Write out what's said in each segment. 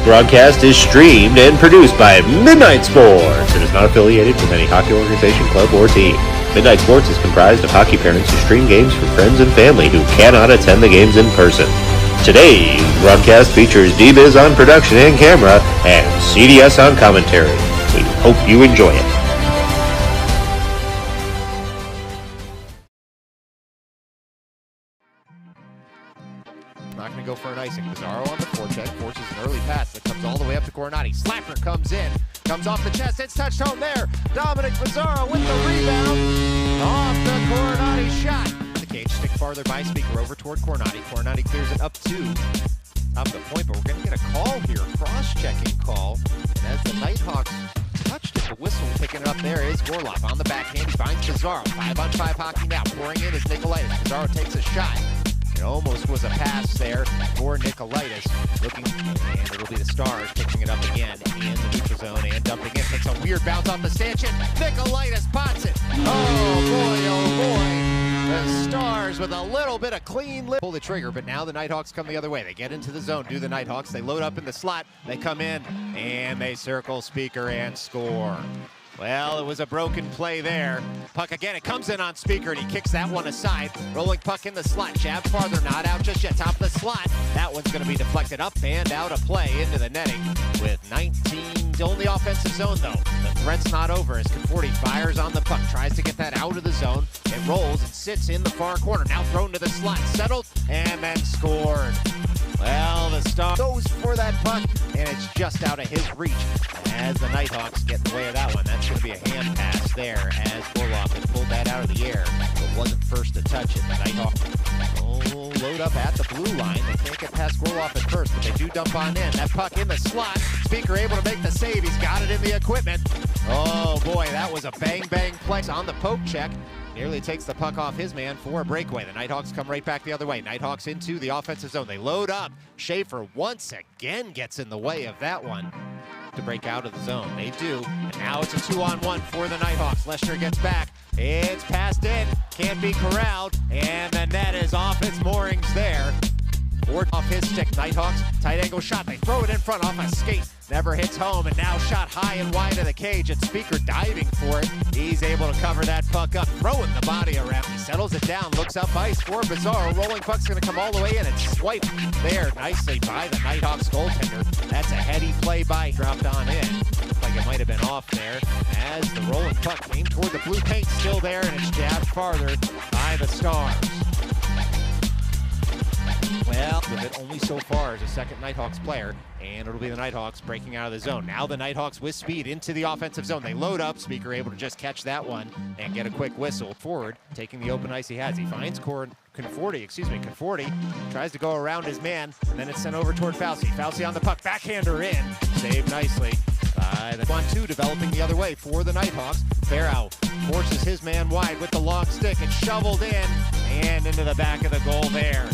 broadcast is streamed and produced by Midnight Sports and is not affiliated with any hockey organization, club, or team. Midnight Sports is comprised of hockey parents who stream games for friends and family who cannot attend the games in person. Today's broadcast features D-Biz on production and camera and CDS on commentary. We hope you enjoy it. Not going to go for an icing. Pizarro on the forecheck, forces an early pass that comes all the way up to Coronati. Slapper comes in, comes off the chest, it's touched home there. Dominic Pizarro with the rebound, off the Coronati shot. The cage stick farther by Speaker over toward Coronati. Coronati clears it up to the point, but we're going to get a call here, cross-checking call. And as the Nighthawks touched it, the whistle picking it up there is Gorloff on the backhand. He finds Pizarro. 5-on-5 hockey now. Pouring in is Nicolaitis. Pizarro takes a shot. It almost was a pass there for Nicolaitis. Looking, and it'll be the Stars pitching it up again in the neutral zone and dumping in. Takes a weird bounce off the stanchion. Nicolaitis pots it. Oh boy. The Stars with a little bit of clean lip. Pull the trigger, but now the Nighthawks come the other way. They get into the zone, do the Nighthawks. They load up in the slot. They come in, and they circle Speaker and score. Well, it was a broken play there. Puck again, it comes in on Speaker, and he kicks that one aside. Rolling puck in the slot, jab farther, not out just yet. Top of the slot, that one's going to be deflected up and out of play into the netting with 19, still in the offensive zone though. The threat's not over as Conforti fires on the puck, tries to get that out of the zone. It rolls and sits in the far corner, now thrown to the slot, settled, and then scored. Well, the Star goes for that puck, and it's just out of his reach as the Nighthawks get in the way of that one. That's going to be a hand pass there as Gorloff had pulled that out of the air, but wasn't first to touch it. The Nighthawks load up at the blue line. They can't get past Gorloff at first, but they do dump on in. That puck in the slot. Speaker able to make the save. He's got it in the equipment. Oh boy, that was a bang-bang play on the poke check. Nearly takes the puck off his man for a breakaway. The Nighthawks come right back the other way. Nighthawks into the offensive zone. They load up. Schaefer once again gets in the way of that one to break out of the zone. They do. And now it's a 2-on-1 for the Nighthawks. Lester gets back. It's passed in. Can't be corralled. And the net is off its moorings there. Ford off his stick. Nighthawks, tight angle shot. They throw it in front off a skate. Never hits home, and now shot high and wide of the cage. And Speaker diving for it. He's able to cover that puck up, throwing the body around. He settles it down, looks up ice for Pizarro. Rolling puck's going to come all the way in and swipe there nicely by the Nighthawks goaltender. That's a heady play by, dropped on in. Looks like it might have been off there as the rolling puck came toward the blue paint, still there, and it's jabbed farther by the Stars. Well, with it only so far as a second Nighthawks player, and it'll be the Nighthawks breaking out of the zone. Now the Nighthawks with speed into the offensive zone. They load up. Speaker able to just catch that one and get a quick whistle forward, taking the open ice he has. He finds Conforti tries to go around his man, and then it's sent over toward Fauci. Fauci on the puck, backhander in, saved nicely by the 1-2, developing the other way for the Nighthawks. Farrow forces his man wide with the long stick. It's shoveled in and into the back of the goal there.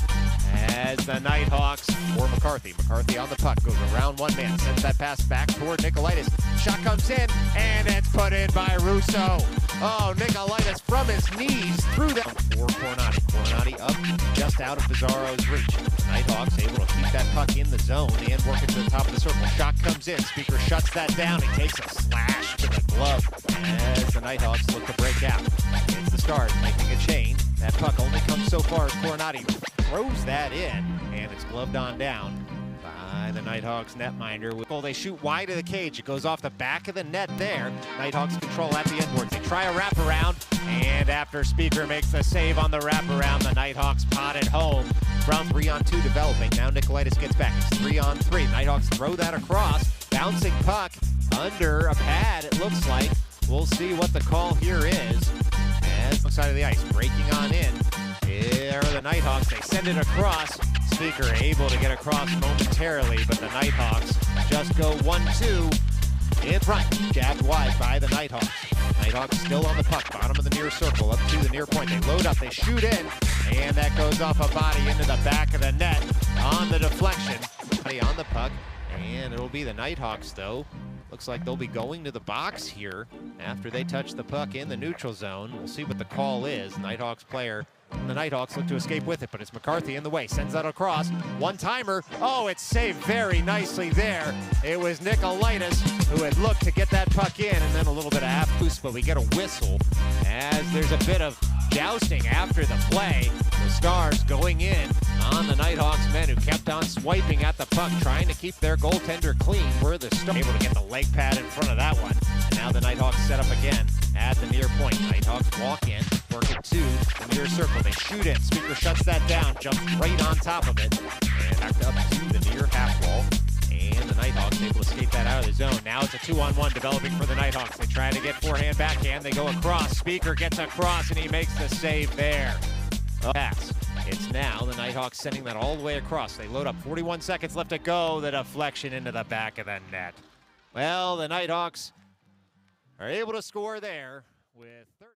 As the Nighthawks for McCarthy. McCarthy on the puck, goes around one man, sends that pass back toward Nicolaitis. Shot comes in, and it's put in by Russo. Oh, Nicolaitis from his knees through that for Coronati. Coronati up just out of Pizarro's reach. The Nighthawks able to keep that puck in the zone and work it to the top of the circle. Shot comes in, Speaker shuts that down. He takes a slash to the glove as the Nighthawks look to break out. It's the Stars making a chain. That puck only comes so far as Coronati throws that in, and it's gloved on down by the Nighthawks netminder. Well, they shoot wide of the cage. It goes off the back of the net there. Nighthawks control at the endboards. They try a wraparound, and after Speaker makes the save on the wraparound, the Nighthawks pot it home from 3-on-2 developing. Now Nicolaitis gets back. It's 3-on-3. Nighthawks throw that across. Bouncing puck under a pad, it looks like. We'll see what the call here is. As the side of the ice, breaking on in. Here are the Nighthawks. They send it across. Speaker able to get across momentarily, but the Nighthawks just go 1-2 in front. Jabbed wide by the Nighthawks. Nighthawks still on the puck, bottom of the near circle, up to the near point. They load up, they shoot in, and that goes off a body into the back of the net on the deflection. On the puck, and it'll be the Nighthawks though. Looks like they'll be going to the box here after they touch the puck in the neutral zone. We'll see what the call is. Nighthawks player The Nighthawks look to escape with it, but it's McCarthy in the way. Sends that across. One-timer. Oh, it's saved very nicely there. It was Nicolaitis who had looked to get that puck in, and then a little bit of half boost, but we get a whistle as there's a bit of jousting after the play. The Stars going in on the Nighthawks men who kept on swiping at the puck, trying to keep their goaltender clean. Were the Stars able to get the leg pad in front of that one. And now the Nighthawks set up again at the near point. Nighthawks walk in, work it to the near circle. They shoot in. Speaker shuts that down, jumps right on top of it, and back up to the near half wall. And the Nighthawks able to escape that out of the zone. Now it's a 2-on-1 developing for the Nighthawks. They try to get forehand, backhand. They go across. Speaker gets across, and he makes the save there. Pass. It's now the Nighthawks sending that all the way across. They load up. 41 seconds left to go. The deflection into the back of the net. Well, the Nighthawks are able to score there with 13.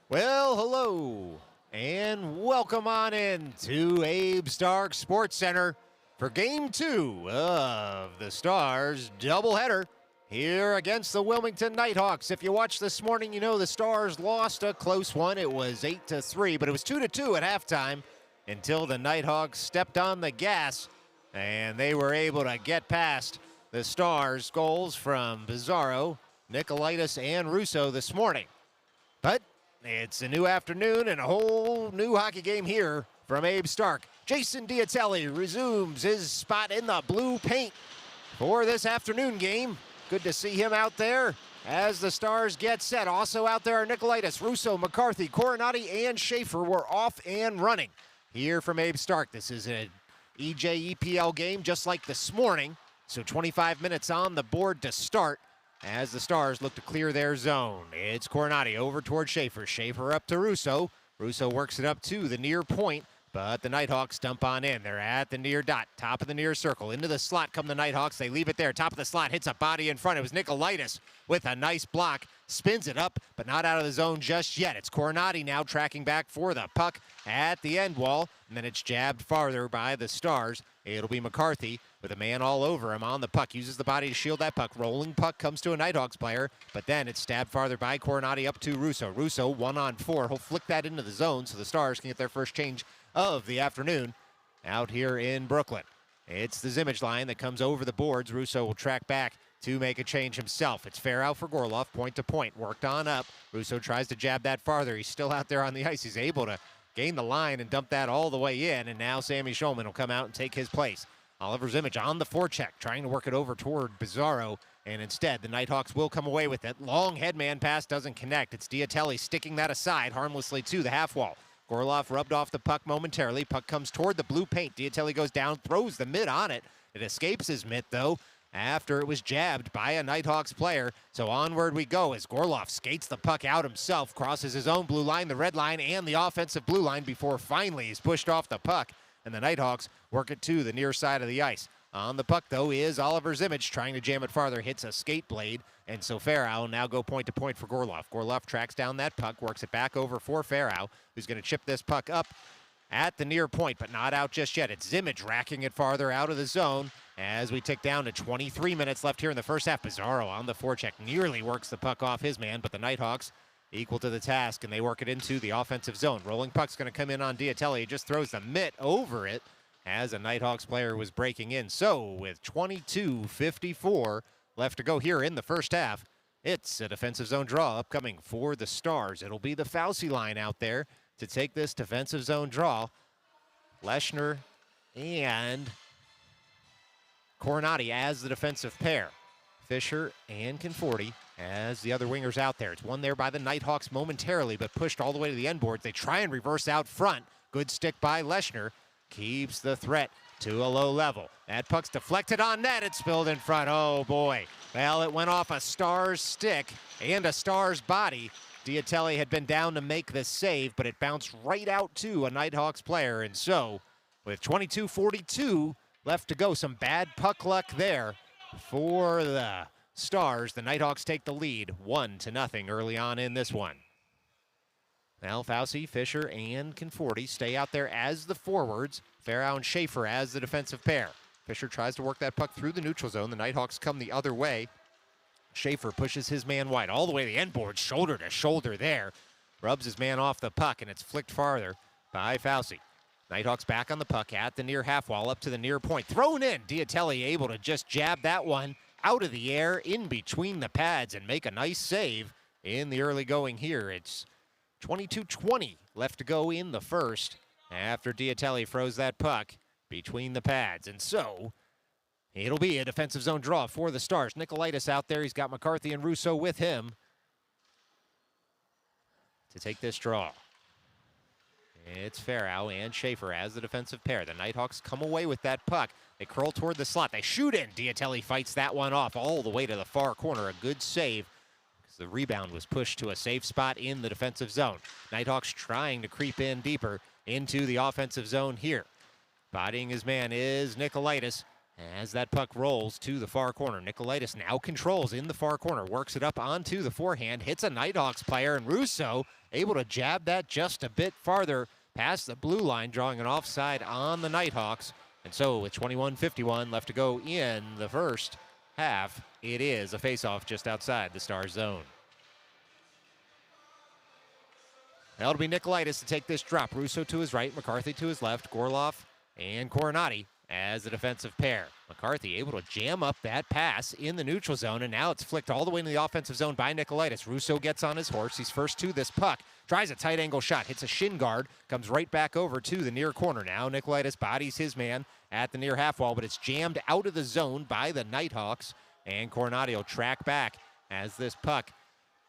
Well, hello, and welcome on in to Abe Stark Sports Center for Game 2 of the Stars doubleheader here against the Wilmington Nighthawks. If you watched this morning, you know the Stars lost a close one. It was 8-3, but it was 2-2 at halftime until the Nighthawks stepped on the gas, and they were able to get past the Stars. Goals from Pizarro, Nicolaitis, and Russo this morning. But it's a new afternoon and a whole new hockey game here from Abe Stark. Jason Diatelli resumes his spot in the blue paint for this afternoon game. Good to see him out there as the Stars get set. Also out there are Nicolaitis, Russo, McCarthy, Coronati, and Schaefer were off and running here from Abe Stark. This is an EJEPL game just like this morning, so 25 minutes on the board to start as the Stars look to clear their zone. It's Coronati over toward Schaefer. Schaefer up to Russo. Russo works it up to the near point, but the Nighthawks dump on in. They're at the near dot, top of the near circle. Into the slot come the Nighthawks. They leave it there. Top of the slot, hits a body in front. It was Nicolaitis with a nice block. Spins it up, but not out of the zone just yet. It's Coronati now tracking back for the puck at the end wall, and then it's jabbed farther by the Stars. It'll be McCarthy with a man all over him on the puck. Uses the body to shield that puck. Rolling puck comes to a Nighthawks player, but then it's stabbed farther by Coronati up to Russo. Russo 1-on-4. He'll flick that into the zone so the Stars can get their first change of the afternoon out here in Brooklyn. It's the Zimmage line that comes over the boards. Russo will track back to make a change himself. It's fair out for Gorloff, point to point. Worked on up. Russo tries to jab that farther. He's still out there on the ice. He's able to gain the line and dump that all the way in, and now Sammy Schulman will come out and take his place. Oliver Zimmage on the forecheck, trying to work it over toward Pizarro, and instead the Nighthawks will come away with it. Long headman pass doesn't connect. It's Diatelli sticking that aside harmlessly to the half wall. Gorloff rubbed off the puck momentarily. Puck comes toward the blue paint. Diatelli goes down, throws the mitt on it. It escapes his mitt, though, after it was jabbed by a Nighthawks player. So onward we go as Gorloff skates the puck out himself, crosses his own blue line, the red line, and the offensive blue line before finally he's pushed off the puck, and the Nighthawks work it to the near side of the ice. On the puck, though, is Oliver Zimmage trying to jam it farther, hits a skate blade, and so Farrow will now go point to point for Gorloff. Gorloff tracks down that puck, works it back over for Farrow, who's going to chip this puck up at the near point, but not out just yet. It's Zimmage racking it farther out of the zone as we tick down to 23 minutes left here in the first half. Pizarro on the forecheck nearly works the puck off his man, but the Nighthawks equal to the task, and they work it into the offensive zone. Rolling puck's going to come in on Diatelli. He just throws the mitt over it as a Nighthawks player was breaking in. So with 22:54 left to go here in the first half, it's a defensive zone draw upcoming for the Stars. It'll be the Fauci line out there to take this defensive zone draw. Leshner and Coronati as the defensive pair. Fisher and Conforti as the other wingers out there. It's won there by the Nighthawks momentarily, but pushed all the way to the end boards. They try and reverse out front. Good stick by Leshner. Keeps the threat to a low level. That puck's deflected on net. It's spilled in front. Oh, boy. Well, it went off a Stars stick and a Stars body. Diatelli had been down to make the save, but it bounced right out to a Nighthawks player. And so, with 22:42 left to go, some bad puck luck there for the Stars. The Nighthawks take the lead 1-0 early on in this one. Now Fauci, Fisher, and Conforti stay out there as the forwards. Farrow and Schaefer as the defensive pair. Fisher tries to work that puck through the neutral zone. The Nighthawks come the other way. Schaefer pushes his man wide all the way to the end board, shoulder to shoulder there. Rubs his man off the puck, and it's flicked farther by Fauci. Nighthawks back on the puck at the near half wall, up to the near point. Thrown in. Diatelli able to just jab that one out of the air in between the pads and make a nice save in the early going here. It's 22:20 left to go in the first after Diatelli froze that puck between the pads. And so it'll be a defensive zone draw for the Stars. Nicolaitis out there. He's got McCarthy and Russo with him to take this draw. It's Farrow and Schaefer as the defensive pair. The Nighthawks come away with that puck. They curl toward the slot. They shoot in. Diatelli fights that one off all the way to the far corner. A good save because the rebound was pushed to a safe spot in the defensive zone. Nighthawks trying to creep in deeper into the offensive zone here. Bodying his man is Nicolaitis as that puck rolls to the far corner. Nicolaitis now controls in the far corner, works it up onto the forehand, hits a Nighthawks player, and Russo able to jab that just a bit farther past the blue line, drawing an offside on the Nighthawks. And so with 21:51 left to go in the first half, it is a face-off just outside the Stars zone. That'll be Nicolaitis to take this drop. Russo to his right, McCarthy to his left, Gorloff and Coronati as the defensive pair. McCarthy able to jam up that pass in the neutral zone, and now it's flicked all the way into the offensive zone by Nicolaitis. Russo gets on his horse. He's first to this puck. Tries a tight angle shot, hits a shin guard, comes right back over to the near corner. Now Nicolaitis bodies his man at the near half wall, but it's jammed out of the zone by the Nighthawks, and Coronati will track back as this puck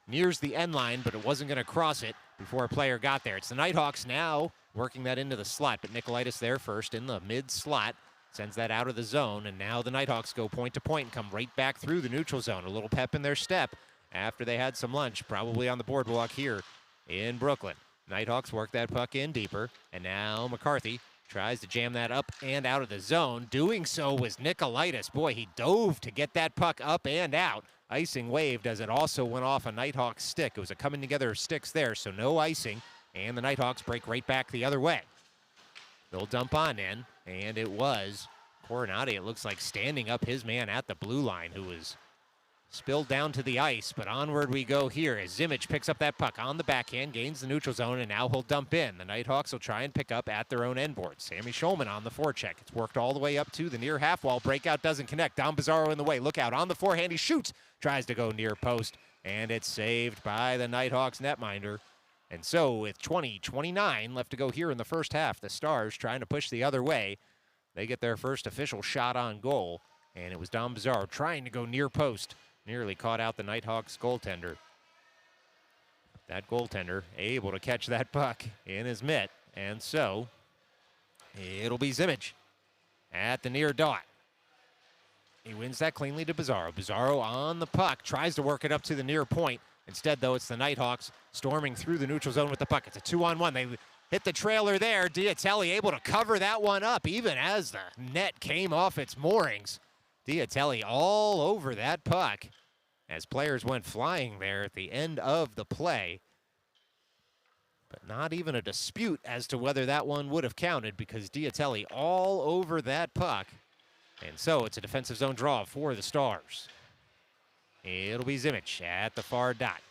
nears the end line, but it wasn't going to cross it before a player got there. It's the Nighthawks now working that into the slot, but Nicolaitis there first in the mid slot. Sends that out of the zone, and now the Nighthawks go point to point and come right back through the neutral zone. A little pep in their step after they had some lunch, probably on the boardwalk here in Brooklyn. Nighthawks work that puck in deeper, and now McCarthy tries to jam that up and out of the zone. Doing so was Nicolaitis. Boy, he dove to get that puck up and out. Icing waved as it also went off a Nighthawks stick. It was a coming together of sticks there, so no icing, and the Nighthawks break right back the other way. They'll dump on in, and it was Coronati, it looks like, standing up his man at the blue line, who was spilled down to the ice. But onward we go here as Zimmich picks up that puck on the backhand, gains the neutral zone, and now he'll dump in. The Nighthawks will try and pick up at their own end board. Sammy Schulman on the forecheck. It's worked all the way up to the near half wall. Breakout doesn't connect. Dom Bizarro in the way. Look out on the forehand. He shoots. Tries to go near post, and it's saved by the Nighthawks netminder. And so with 20:29 left to go here in the first half, the Stars trying to push the other way. They get their first official shot on goal, and it was Dom Bizarro trying to go near post. Nearly caught out the Nighthawks goaltender. That goaltender able to catch that puck in his mitt, and so it'll be Zimmich at the near dot. He wins that cleanly to Bizarro. Bizarro on the puck, tries to work it up to the near point. Instead, though, it's the Nighthawks storming through the neutral zone with the puck. It's a 2-on-1. They hit the trailer there. Diatelli able to cover that one up even as the net came off its moorings. Diatelli all over that puck as players went flying there at the end of the play. But not even a dispute as to whether that one would have counted because Diatelli all over that puck. And so it's a defensive zone draw for the Stars. It'll be Zimmich at the far dot.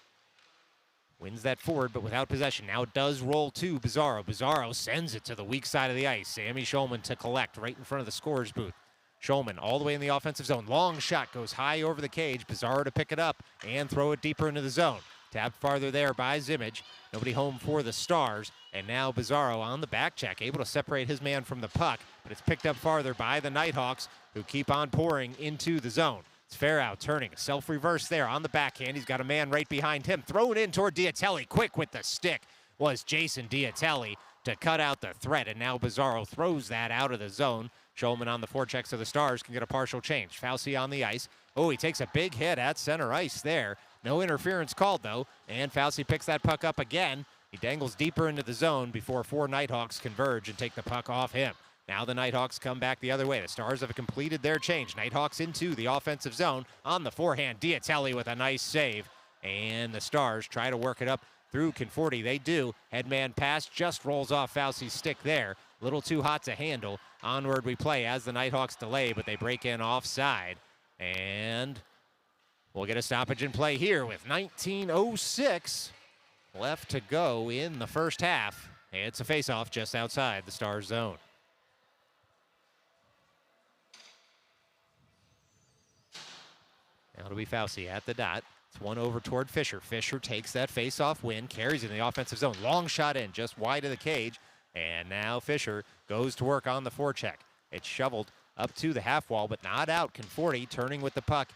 Wins that forward, but without possession. Now it does roll to Bizarro. Bizarro sends it to the weak side of the ice. Sammy Schulman to collect right in front of the scorer's booth. Schulman all the way in the offensive zone. Long shot goes high over the cage. Bizarro to pick it up and throw it deeper into the zone. Tapped farther there by Zimmich. Nobody home for the Stars. And now Bizarro on the back check, able to separate his man from the puck, but it's picked up farther by the Nighthawks, who keep on pouring into the zone. It's Farrow turning a self-reverse there on the backhand. He's got a man right behind him. Thrown in toward Diatelli. Quick with the stick was Jason Diatelli to cut out the threat, and now Bizarro throws that out of the zone. Schulman on the forecheck so the Stars can get a partial change. Fauci on the ice. Oh, he takes a big hit at center ice there. No interference called, though, and Fauci picks that puck up again. He dangles deeper into the zone before four Nighthawks converge and take the puck off him. Now the Nighthawks come back the other way. The Stars have completed their change. Nighthawks into the offensive zone. On the forehand, Diatelli with a nice save. And the Stars try to work it up through Conforti. They do. Headman pass just rolls off Fauci's stick there. A little too hot to handle. Onward we play as the Nighthawks delay, but they break in offside. And we'll get a stoppage in play here with 19:06 left to go in the first half. It's a face-off just outside the Stars zone. Now it'll be Fauci at the dot. It's one over toward Fisher. Fisher takes that face-off win, carries it in the offensive zone. Long shot in, just wide of the cage. And now Fisher goes to work on the forecheck. It's shoveled up to the half wall, but not out. Conforti turning with the puck.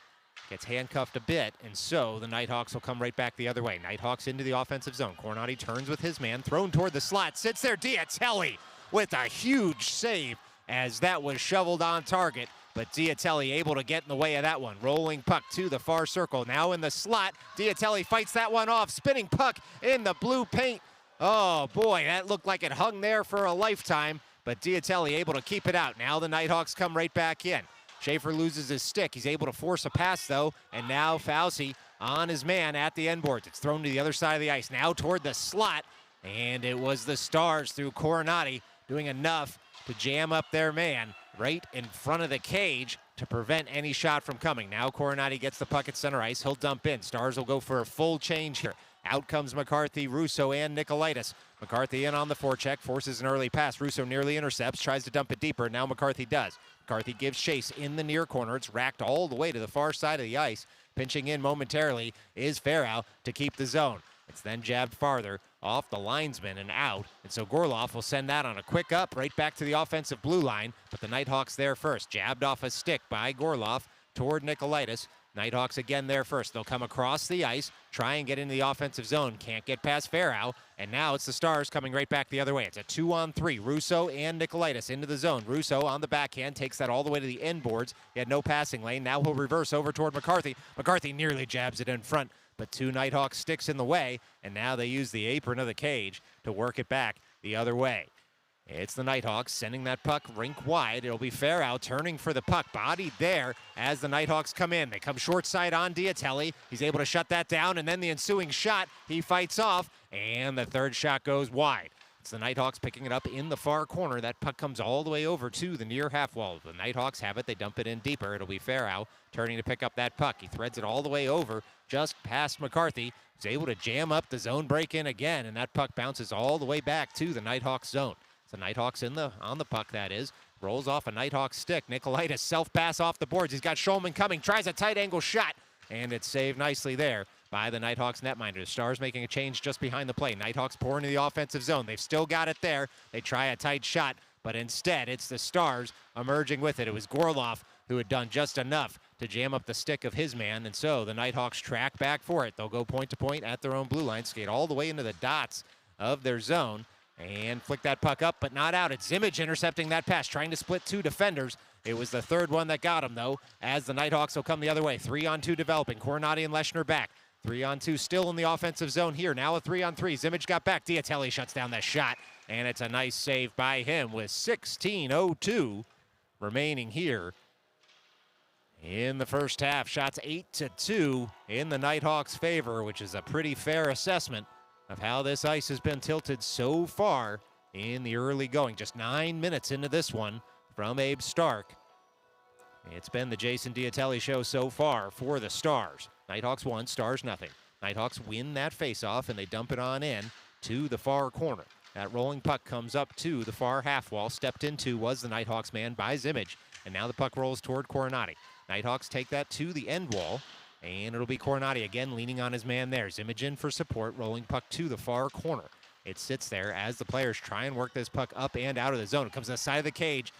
Gets handcuffed a bit, and so the Nighthawks will come right back the other way. Nighthawks into the offensive zone. Cornati turns with his man, thrown toward the slot. Sits there, Diatelli with a huge save as that was shoveled on target. But Diatelli able to get in the way of that one. Rolling puck to the far circle. Now in the slot. Diatelli fights that one off. Spinning puck in the blue paint. Oh, boy, that looked like it hung there for a lifetime. But Diatelli able to keep it out. Now the Nighthawks come right back in. Schaefer loses his stick. He's able to force a pass, though. And now Fauci on his man at the end boards. It's thrown to the other side of the ice. Now toward the slot. And it was the Stars through Coronati doing enough to jam up their man right in front of the cage to prevent any shot from coming. Now Coronati gets the puck at center ice. He'll dump in. Stars will go for a full change here. Out comes McCarthy, Russo, and Nicolaitis. McCarthy in on the forecheck, forces an early pass. Russo nearly intercepts, tries to dump it deeper. Now McCarthy does. McCarthy gives chase in the near corner. It's racked all the way to the far side of the ice. Pinching in momentarily is Farrow to keep the zone. It's then jabbed farther off the linesman and out. And so Gorloff will send that on a quick up right back to the offensive blue line. But the Nighthawks there first. Jabbed off a stick by Gorloff toward Nicolaitis. Nighthawks again there first. They'll come across the ice, try and get into the offensive zone. Can't get past Farrow. And now it's the Stars coming right back the other way. It's a 2-on-3. Russo and Nicolaitis into the zone. Russo on the backhand takes that all the way to the end boards. He had no passing lane. Now he'll reverse over toward McCarthy. McCarthy nearly jabs it in front, but two Nighthawks sticks in the way. And now they use the apron of the cage to work it back the other way. It's the Nighthawks sending that puck rink wide. It'll be Farrow turning for the puck. Bodied there as the Nighthawks come in. They come short side on Diatelli. He's able to shut that down, and then the ensuing shot, he fights off, and the third shot goes wide. It's the Nighthawks picking it up in the far corner. That puck comes all the way over to the near half wall. The Nighthawks have it. They dump it in deeper. It'll be Farrow turning to pick up that puck. He threads it all the way over just past McCarthy. He's able to jam up the zone break in again, and that puck bounces all the way back to the Nighthawks zone. The Nighthawks on the puck, that is. Rolls off a Nighthawk stick. Nicolaitis self-pass off the boards. He's got Schulman coming. Tries a tight angle shot. And it's saved nicely there by the Nighthawks netminder. The Stars making a change just behind the play. Nighthawks pour into the offensive zone. They've still got it there. They try a tight shot, but instead it's the Stars emerging with it. It was Gorloff who had done just enough to jam up the stick of his man, and so the Nighthawks track back for it. They'll go point to point at their own blue line, skate all the way into the dots of their zone, and flick that puck up, but not out. It's Zimmage intercepting that pass, trying to split two defenders. It was the third one that got him, though, as the Nighthawks will come the other way. 3-on-2 developing. Coronati and Leshner back. 3-on-2 still in the offensive zone here. Now a 3-on-3. Zimmage got back. Diatelli shuts down that shot, and it's a nice save by him with 16:02 remaining here in the first half. Shots 8-2 in the Nighthawks' favor, which is a pretty fair assessment of how this ice has been tilted so far in the early going. Just 9 minutes into this one from Abe Stark. It's been the Jason Diatelli show so far for the Stars. Nighthawks 1, Stars nothing. Nighthawks win that faceoff, and they dump it on in to the far corner. That rolling puck comes up to the far half wall. Stepped into was the Nighthawks man by Zimmage, and now the puck rolls toward Coronati. Nighthawks take that to the end wall, and it'll be Coronati again leaning on his man there. Zimmage in for support, rolling puck to the far corner. It sits there as the players try and work this puck up and out of the zone. It comes to the side of the cage.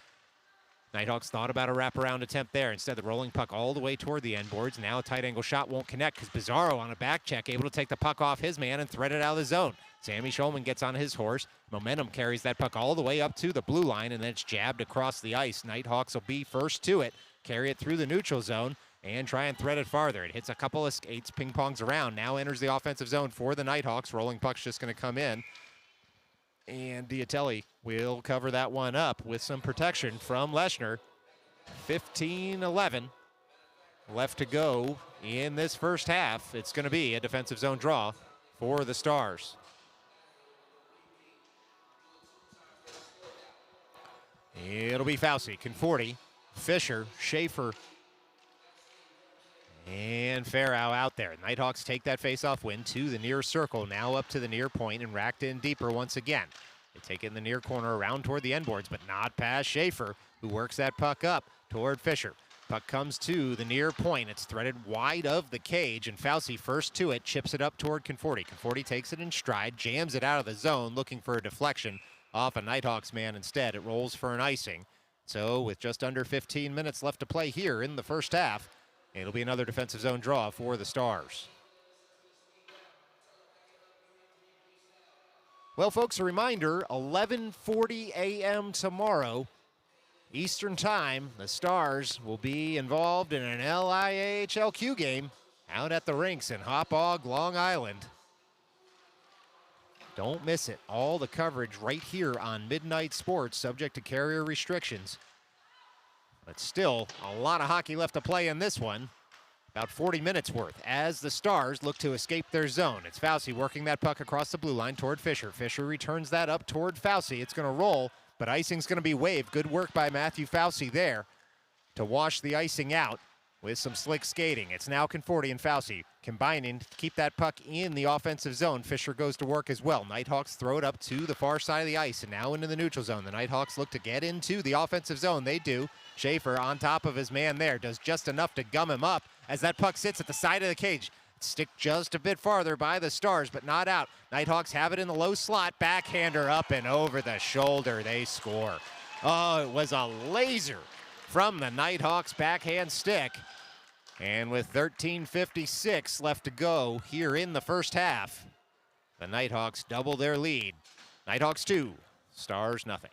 Nighthawks thought about a wraparound attempt there. Instead, the rolling puck all the way toward the end boards. Now a tight angle shot won't connect because Bizarro on a back check able to take the puck off his man and thread it out of the zone. Sammy Schulman gets on his horse. Momentum carries that puck all the way up to the blue line, and then it's jabbed across the ice. Nighthawks will be first to it, carry it through the neutral zone, and try and thread it farther. It hits a couple of skates, ping-pongs around, now enters the offensive zone for the Nighthawks. Rolling puck's just going to come in, and Diatelli will cover that one up with some protection from Leshner. 15-11 left to go in this first half. It's going to be a defensive zone draw for the Stars. It'll be Fauci, Conforti, Fisher, Schaefer, and Farrow out there. Nighthawks take that faceoff win to the near circle, now up to the near point and racked in deeper once again. They take it in the near corner around toward the end boards, but not past Schaefer, who works that puck up toward Fisher. Puck comes to the near point. It's threaded wide of the cage, and Fauci first to it, chips it up toward Conforti. Conforti takes it in stride, jams it out of the zone, looking for a deflection off a Nighthawks man instead. It rolls for an icing. So with just under 15 minutes left to play here in the first half, it'll be another defensive zone draw for the Stars. Well, folks, a reminder, 11:40 a.m. tomorrow, Eastern Time, the Stars will be involved in an LIAHLQ game out at the rinks in Hauppauge, Long Island. Don't miss it. All the coverage right here on Midnight Sports, subject to carrier restrictions. But still, a lot of hockey left to play in this one. About 40 minutes worth as the Stars look to escape their zone. It's Fauci working that puck across the blue line toward Fisher. Fisher returns that up toward Fauci. It's going to roll, but icing's going to be waved. Good work by Matthew Fauci there to wash the icing out with some slick skating. It's now Conforti and Fauci combining to keep that puck in the offensive zone. Fisher goes to work as well. Nighthawks throw it up to the far side of the ice and now into the neutral zone. The Nighthawks look to get into the offensive zone. They do. Schaefer on top of his man there does just enough to gum him up as that puck sits at the side of the cage. Stick just a bit farther by the Stars, but not out. Nighthawks have it in the low slot. Backhander up and over the shoulder. They score. Oh, it was a laser from the Nighthawks backhand stick. And with 13:56 left to go here in the first half, the Nighthawks double their lead. Nighthawks 2, Stars nothing.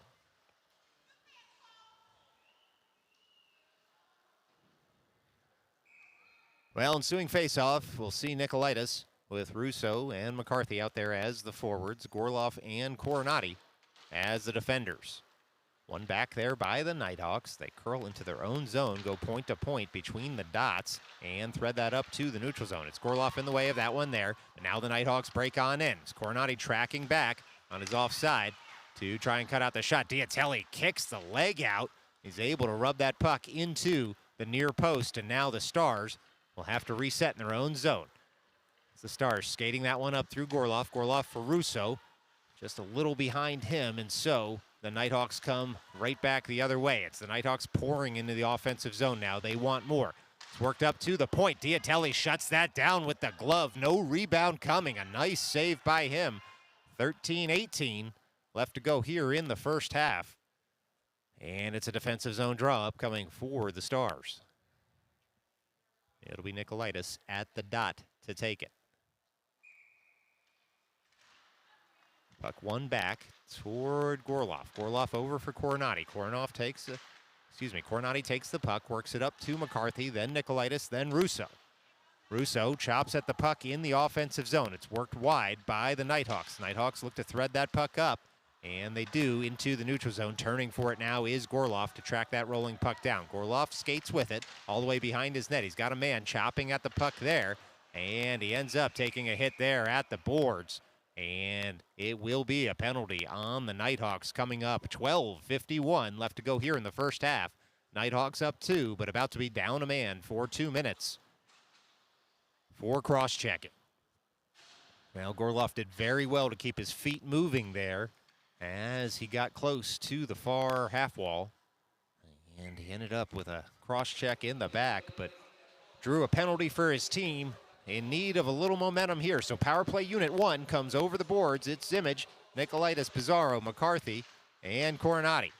Well, ensuing faceoff, we'll see Nicolaitis with Russo and McCarthy out there as the forwards, Gorloff and Coronati as the defenders. One back there by the Nighthawks. They curl into their own zone, go point to point between the dots, and thread that up to the neutral zone. It's Gorloff in the way of that one there. And now the Nighthawks break on in. It's Coronati tracking back on his offside to try and cut out the shot. Diatelli kicks the leg out. He's able to rub that puck into the near post, and now the Stars will have to reset in their own zone. It's the Stars skating that one up through Gorloff. Gorloff for Russo, just a little behind him, and so the Nighthawks come right back the other way. It's the Nighthawks pouring into the offensive zone now. They want more. It's worked up to the point. Diatelli shuts that down with the glove. No rebound coming. A nice save by him. 13-18 left to go here in the first half. And it's a defensive zone draw upcoming for the Stars. It'll be Nicolaitis at the dot to take it. Puck one back toward Gorloff. Gorloff over for Coronati. Coronati takes the puck, works it up to McCarthy, then Nicolaitis, then Russo. Russo chops at the puck in the offensive zone. It's worked wide by the Nighthawks. Nighthawks look to thread that puck up, and they do into the neutral zone. Turning for it now is Gorloff to track that rolling puck down. Gorloff skates with it all the way behind his net. He's got a man chopping at the puck there, and he ends up taking a hit there at the boards. And it will be a penalty on the Nighthawks coming up. 12:51 left to go here in the first half. Nighthawks up 2, but about to be down a man for 2 minutes for cross-checking. Well, Gorloff did very well to keep his feet moving there as he got close to the far half wall. And he ended up with a cross-check in the back, but drew a penalty for his team. In need of a little momentum here. So power play unit 1 comes over the boards. It's Zimmage, Nicolaitis, Pizarro, McCarthy, and Coronati.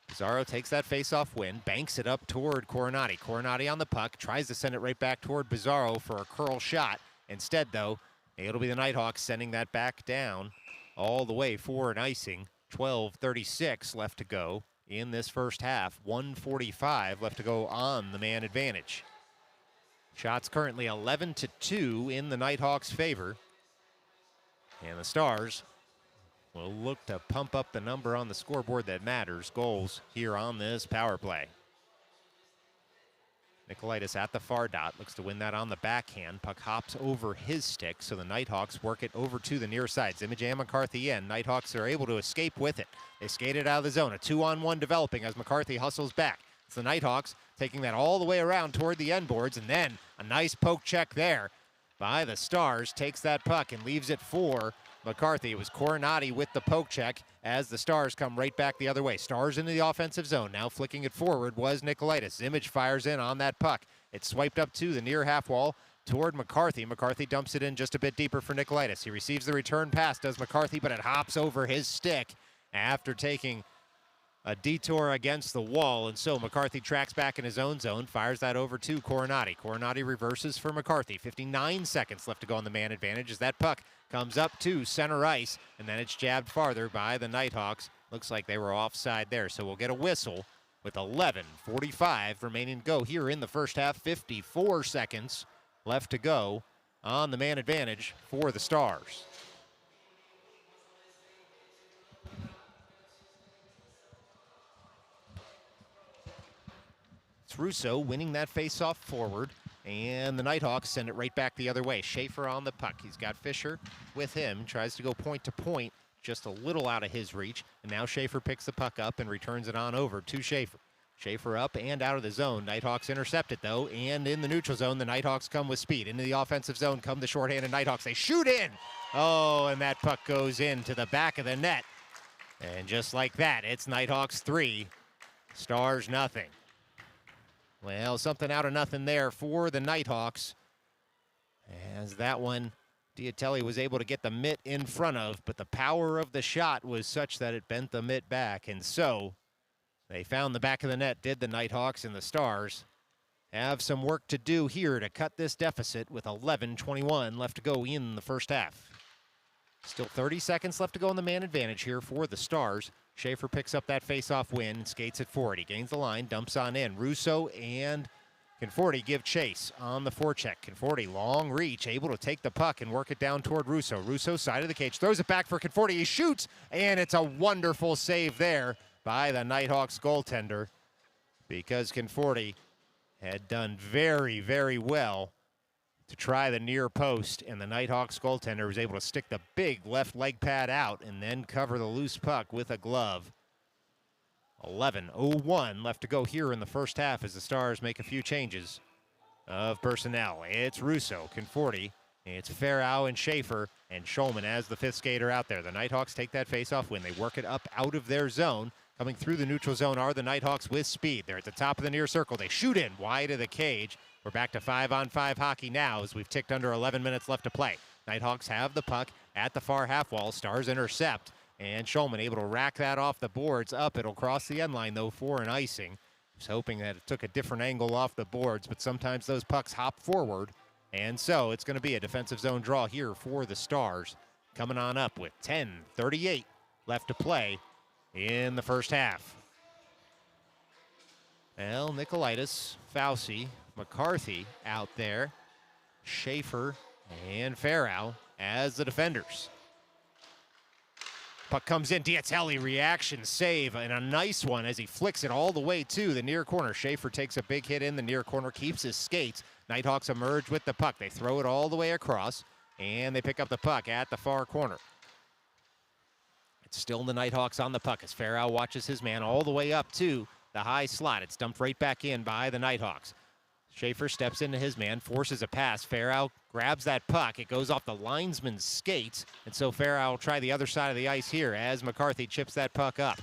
Pizarro takes that face-off win, banks it up toward Coronati. Coronati on the puck, tries to send it right back toward Pizarro for a curl shot. Instead, though, it'll be the Nighthawks sending that back down all the way for an icing. 12:36 left to go in this first half. 1:45 left to go on the man advantage. Shots currently 11-2 in the Nighthawks' favor. And the Stars will look to pump up the number on the scoreboard that matters, goals here on this power play. Nicolaitis at the far dot, looks to win that on the backhand. Puck hops over his stick, so the Nighthawks work it over to the near side. Zimmage and McCarthy in. Nighthawks are able to escape with it. They skate it out of the zone. A 2-on-1 developing as McCarthy hustles back. It's the Nighthawks taking that all the way around toward the end boards, and then a nice poke check there by the Stars. Takes that puck and leaves it for McCarthy. It was Coronati with the poke check as the Stars come right back the other way. Stars into the offensive zone. Now flicking it forward was Nicolaitis. Zimmage fires in on that puck. It's swiped up to the near half wall toward McCarthy. McCarthy dumps it in just a bit deeper for Nicolaitis. He receives the return pass, does McCarthy, but it hops over his stick after taking a detour against the wall, and so McCarthy tracks back in his own zone, fires that over to Coronati. Coronati reverses for McCarthy. 59 seconds left to go on the man advantage as that puck comes up to center ice, and then it's jabbed farther by the Nighthawks. Looks like they were offside there, so we'll get a whistle with 11:45 remaining to go here in the first half. 54 seconds left to go on the man advantage for the Stars. It's Russo winning that face-off forward, and the Nighthawks send it right back the other way. Schaefer on the puck. He's got Fisher with him, tries to go point to point, just a little out of his reach, and now Schaefer picks the puck up and returns it on over to Schaefer. Schaefer up and out of the zone. Nighthawks intercept it, though, and in the neutral zone, the Nighthawks come with speed. Into the offensive zone come the shorthanded Nighthawks. They shoot in! Oh, and that puck goes into the back of the net. And just like that, it's Nighthawks 3, Stars nothing. Well, something out of nothing there for the Nighthawks. As that one, Diatelli was able to get the mitt in front of, but the power of the shot was such that it bent the mitt back. And so they found the back of the net, did the Nighthawks, and the Stars have some work to do here to cut this deficit with 11:21 left to go in the first half. Still 30 seconds left to go on the man advantage here for the Stars. Schaefer picks up that face-off win and skates it forward. He gains the line, dumps on in. Russo and Conforti give chase on the forecheck. Conforti, long reach, able to take the puck and work it down toward Russo. Russo, side of the cage, throws it back for Conforti. He shoots, and it's a wonderful save there by the Nighthawks goaltender, because Conforti had done very, very well to try the near post, and the Nighthawks goaltender was able to stick the big left leg pad out and then cover the loose puck with a glove. 11:01 left to go here in the first half as the Stars make a few changes of personnel. It's Russo, Conforti, it's Farrow and Schaefer, and Schulman as the fifth skater out there. The Nighthawks take that face-off win. They work it up out of their zone. Coming through the neutral zone are the Nighthawks with speed. They're at the top of the near circle. They shoot in wide of the cage. We're back to 5-on-5 hockey now as we've ticked under 11 minutes left to play. Nighthawks have the puck at the far half wall. Stars intercept, and Schulman able to rack that off the boards up. It'll cross the end line, though, for an icing. I was hoping that it took a different angle off the boards, but sometimes those pucks hop forward, and so it's going to be a defensive zone draw here for the Stars. Coming on up with 10:38 left to play in the first half. Well, Nicolaitis, Fauci, McCarthy out there, Schaefer and Farrow as the defenders. Puck comes in, Diatelli reaction save, and a nice one as he flicks it all the way to the near corner. Schaefer takes a big hit in the near corner, keeps his skates. Nighthawks emerge with the puck. They throw it all the way across, and they pick up the puck at the far corner. It's still the Nighthawks on the puck as Farrow watches his man all the way up to the high slot. It's dumped right back in by the Nighthawks. Schaefer steps into his man, forces a pass. Farrow grabs that puck. It goes off the linesman's skates, and so Farrow will try the other side of the ice here as McCarthy chips that puck up.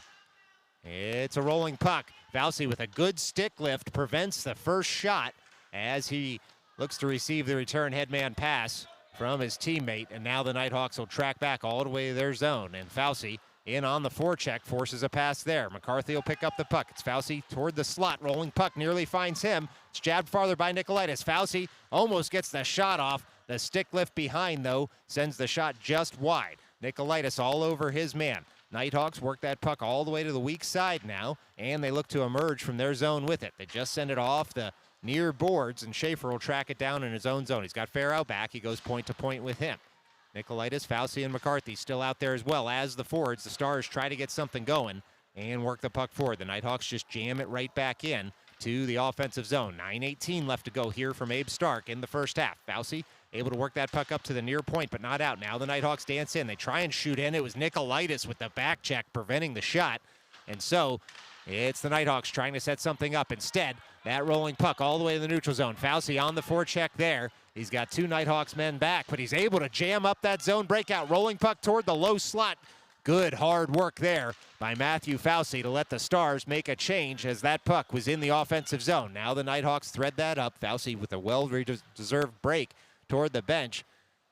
It's a rolling puck. Fauci with a good stick lift prevents the first shot as he looks to receive the return headman pass from his teammate, and now the Nighthawks will track back all the way to their zone, and Fauci in on the forecheck, forces a pass there. McCarthy will pick up the puck. It's Fauci toward the slot. Rolling puck nearly finds him. It's jabbed farther by Nicolaitis. Fauci almost gets the shot off. The stick lift behind, though, sends the shot just wide. Nicolaitis all over his man. Nighthawks work that puck all the way to the weak side now, and they look to emerge from their zone with it. They just send it off the near boards, and Schaefer will track it down in his own zone. He's got Farrow back. He goes point to point with him. Nicolaitis, Fauci, and McCarthy still out there as well as the forwards. The Stars try to get something going and work the puck forward. The Nighthawks just jam it right back in to the offensive zone. 9:18 left to go here from Abe Stark in the first half. Fauci able to work that puck up to the near point, but not out. Now the Nighthawks dance in. They try and shoot in. It was Nicolaitis with the back check preventing the shot. And so it's the Nighthawks trying to set something up. Instead, that rolling puck all the way to the neutral zone. Fauci on the forecheck there. He's got two Nighthawks men back, but he's able to jam up that zone breakout. Rolling puck toward the low slot. Good hard work there by Matthew Fauci to let the Stars make a change as that puck was in the offensive zone. Now the Nighthawks thread that up. Fauci with a well-deserved break toward the bench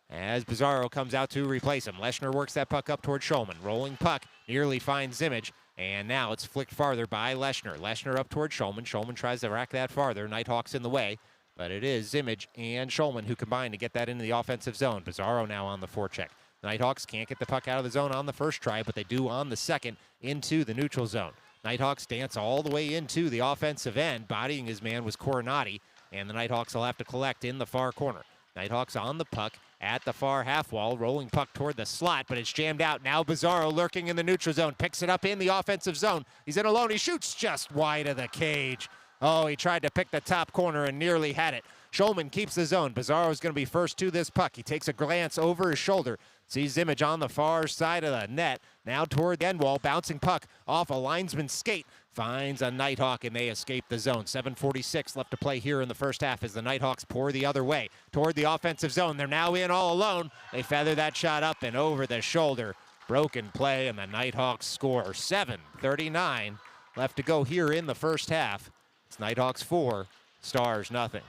as Bizarro comes out to replace him. Leshner works that puck up toward Shulman. Rolling puck nearly finds Zimmage, and now it's flicked farther by Leshner. Leshner up toward Shulman. Shulman tries to rack that farther. Nighthawks in the way, but it is Zimmage and Shulman who combine to get that into the offensive zone. Bizarro now on the forecheck. The Nighthawks can't get the puck out of the zone on the first try, but they do on the second into the neutral zone. Nighthawks dance all the way into the offensive end. Bodying his man was Coronati, and the Nighthawks will have to collect in the far corner. Nighthawks on the puck at the far half wall, rolling puck toward the slot, but it's jammed out. Now Bizarro lurking in the neutral zone, picks it up in the offensive zone. He's in alone. He shoots just wide of the cage. Oh, he tried to pick the top corner and nearly had it. Shulman keeps the zone. Bizarro's going to be first to this puck. He takes a glance over his shoulder. Sees Zimmage on the far side of the net. Now toward the end wall. Bouncing puck off a linesman's skate. Finds a Nighthawk and they escape the zone. 7:46 left to play here in the first half as the Nighthawks pour the other way toward the offensive zone. They're now in all alone. They feather that shot up and over the shoulder. Broken play and the Nighthawks score. 7:39 left to go here in the first half. It's Nighthawks 4, Stars nothing.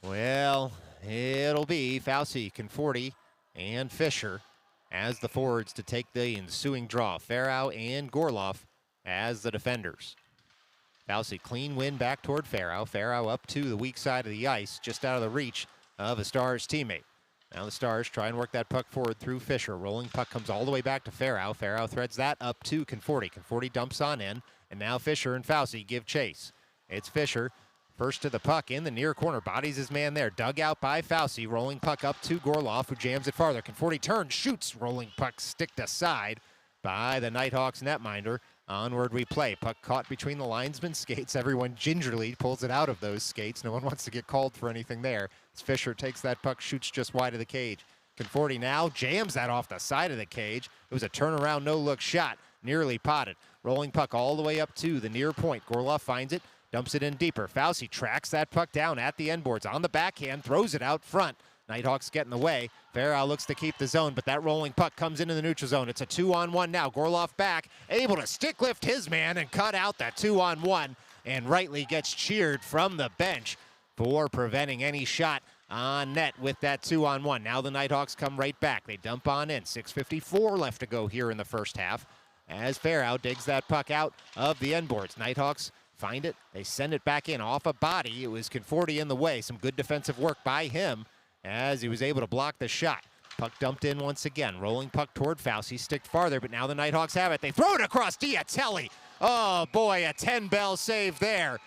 Well, it'll be Fauci, Conforti, and Fisher as the forwards to take the ensuing draw. Farrow and Gorloff as the defenders. Fauci, clean win back toward Farrow. Farrow up to the weak side of the ice, just out of the reach of a Stars teammate. Now the Stars try and work that puck forward through Fisher. Rolling puck comes all the way back to Farrow. Farrow threads that up to Conforti. Conforti dumps on in, and now Fisher and Fauci give chase. It's Fisher. First to the puck in the near corner. Bodies his man there. Dug out by Fauci. Rolling puck up to Gorloff, who jams it farther. Conforti turns, shoots. Rolling puck sticked aside by the Nighthawks netminder. Onward we play. Puck caught between the linesman's skates. Everyone gingerly pulls it out of those skates. No one wants to get called for anything there. As Fisher takes that puck, shoots just wide of the cage. Conforti now jams that off the side of the cage. It was a turnaround, no-look shot. Nearly potted. Rolling puck all the way up to the near point. Gorloff finds it. Dumps it in deeper. Fauci tracks that puck down at the end boards. On the backhand, throws it out front. Nighthawks get in the way. Farrow looks to keep the zone, but that rolling puck comes into the neutral zone. It's a 2-on-1 now. Gorloff back, able to stick lift his man and cut out that 2-on-1, and rightly gets cheered from the bench for preventing any shot on net with that 2-on-1. Now the Nighthawks come right back. They dump on in. 6:54 left to go here in the first half as Farrow digs that puck out of the end boards. Nighthawks find it. They send it back in off a body. It was Conforti in the way. Some good defensive work by him as he was able to block the shot. Puck dumped in once again. Rolling puck toward Fauci. Sticked farther, but now the Nighthawks have it. They throw it across Diatelli. Oh, boy, a 10-bell save there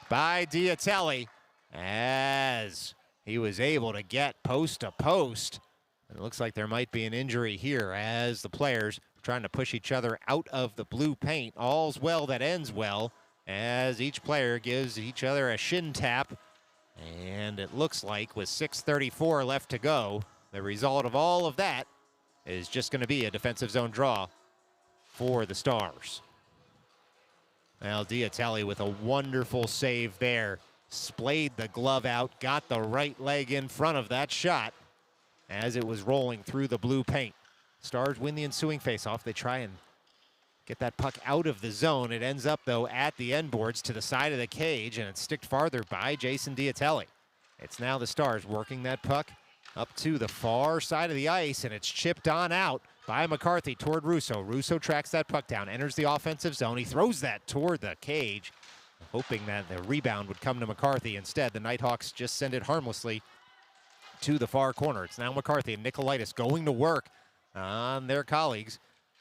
by Diatelli as he was able to get post to post. And it looks like there might be an injury here as the players are trying to push each other out of the blue paint. All's well that ends well, as each player gives each other a shin tap. And it looks like with 6:34 left to go, the result of all of that is just going to be a defensive zone draw for the Stars. Well, Diatelli with a wonderful save there. Splayed the glove out, got the right leg in front of that shot as it was rolling through the blue paint. Stars win the ensuing faceoff. They try and get that puck out of the zone. It ends up, though, at the end boards to the side of the cage, and it's sticked farther by Jason Diatelli. It's now the Stars working that puck up to the far side of the ice, and it's chipped on out by McCarthy toward Russo. Russo tracks that puck down, enters the offensive zone. He throws that toward the cage, hoping that the rebound would come to McCarthy. Instead, the Nighthawks just send it harmlessly to the far corner. It's now McCarthy and Nicolaitis going to work on their colleagues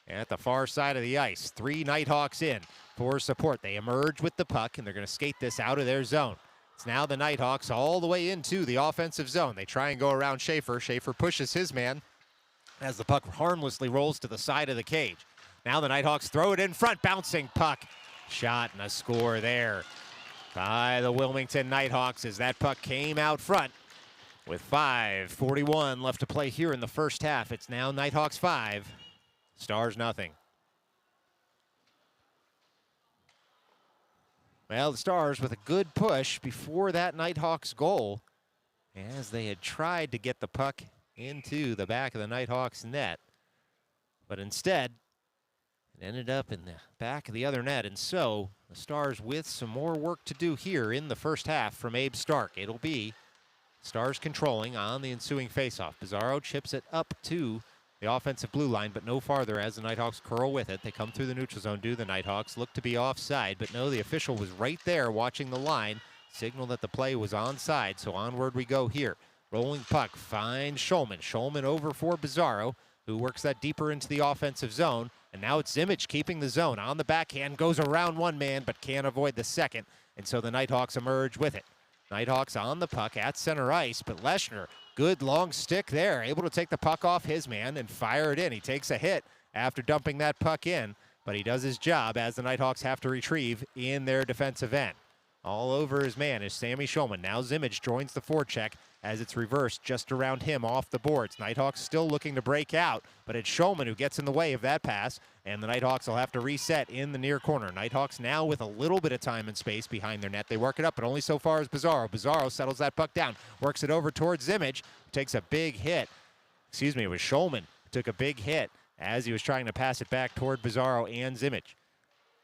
at the far side of the ice. 3 Nighthawks in for support. They emerge with the puck, and they're going to skate this out of their zone. It's now the Nighthawks all the way into the offensive zone. They try and go around Schaefer. Schaefer pushes his man as the puck harmlessly rolls to the side of the cage. Now the Nighthawks throw it in front, bouncing puck. Shot and a score there by the Wilmington Nighthawks as that puck came out front. With 5:41 left to play here in the first half, it's now Nighthawks 5, Stars nothing. Well, the Stars with a good push before that Nighthawks goal, as they had tried to get the puck into the back of the Nighthawks net. But instead, it ended up in the back of the other net. And so the Stars with some more work to do here in the first half from Abe Stark. It'll be Stars controlling on the ensuing faceoff. Pizarro chips it up to the offensive blue line, but no farther as the Nighthawks curl with it. They come through the neutral zone, do the Nighthawks. Look to be offside, but no, the official was right there watching the line. Signal that the play was onside, so onward we go here. Rolling puck finds Schulman. Schulman over for Pizarro, who works that deeper into the offensive zone. And now it's Zimmich keeping the zone. On the backhand, goes around one man, but can't avoid the second. And so the Nighthawks emerge with it. Nighthawks on the puck at center ice, but Leshner, good long stick there, able to take the puck off his man and fire it in. He takes a hit after dumping that puck in, but he does his job as the Nighthawks have to retrieve in their defensive end. All over his man is Sammy Schulman. Now Zimmich joins the forecheck as it's reversed just around him off the boards. Nighthawks still looking to break out, but it's Schulman who gets in the way of that pass, and the Nighthawks will have to reset in the near corner. Nighthawks now with a little bit of time and space behind their net. They work it up, but only so far as Pizarro. Pizarro settles that puck down, works it over towards Zimmich, takes a big hit. Excuse me, it was Schulman who took a big hit as he was trying to pass it back toward Pizarro and Zimmich.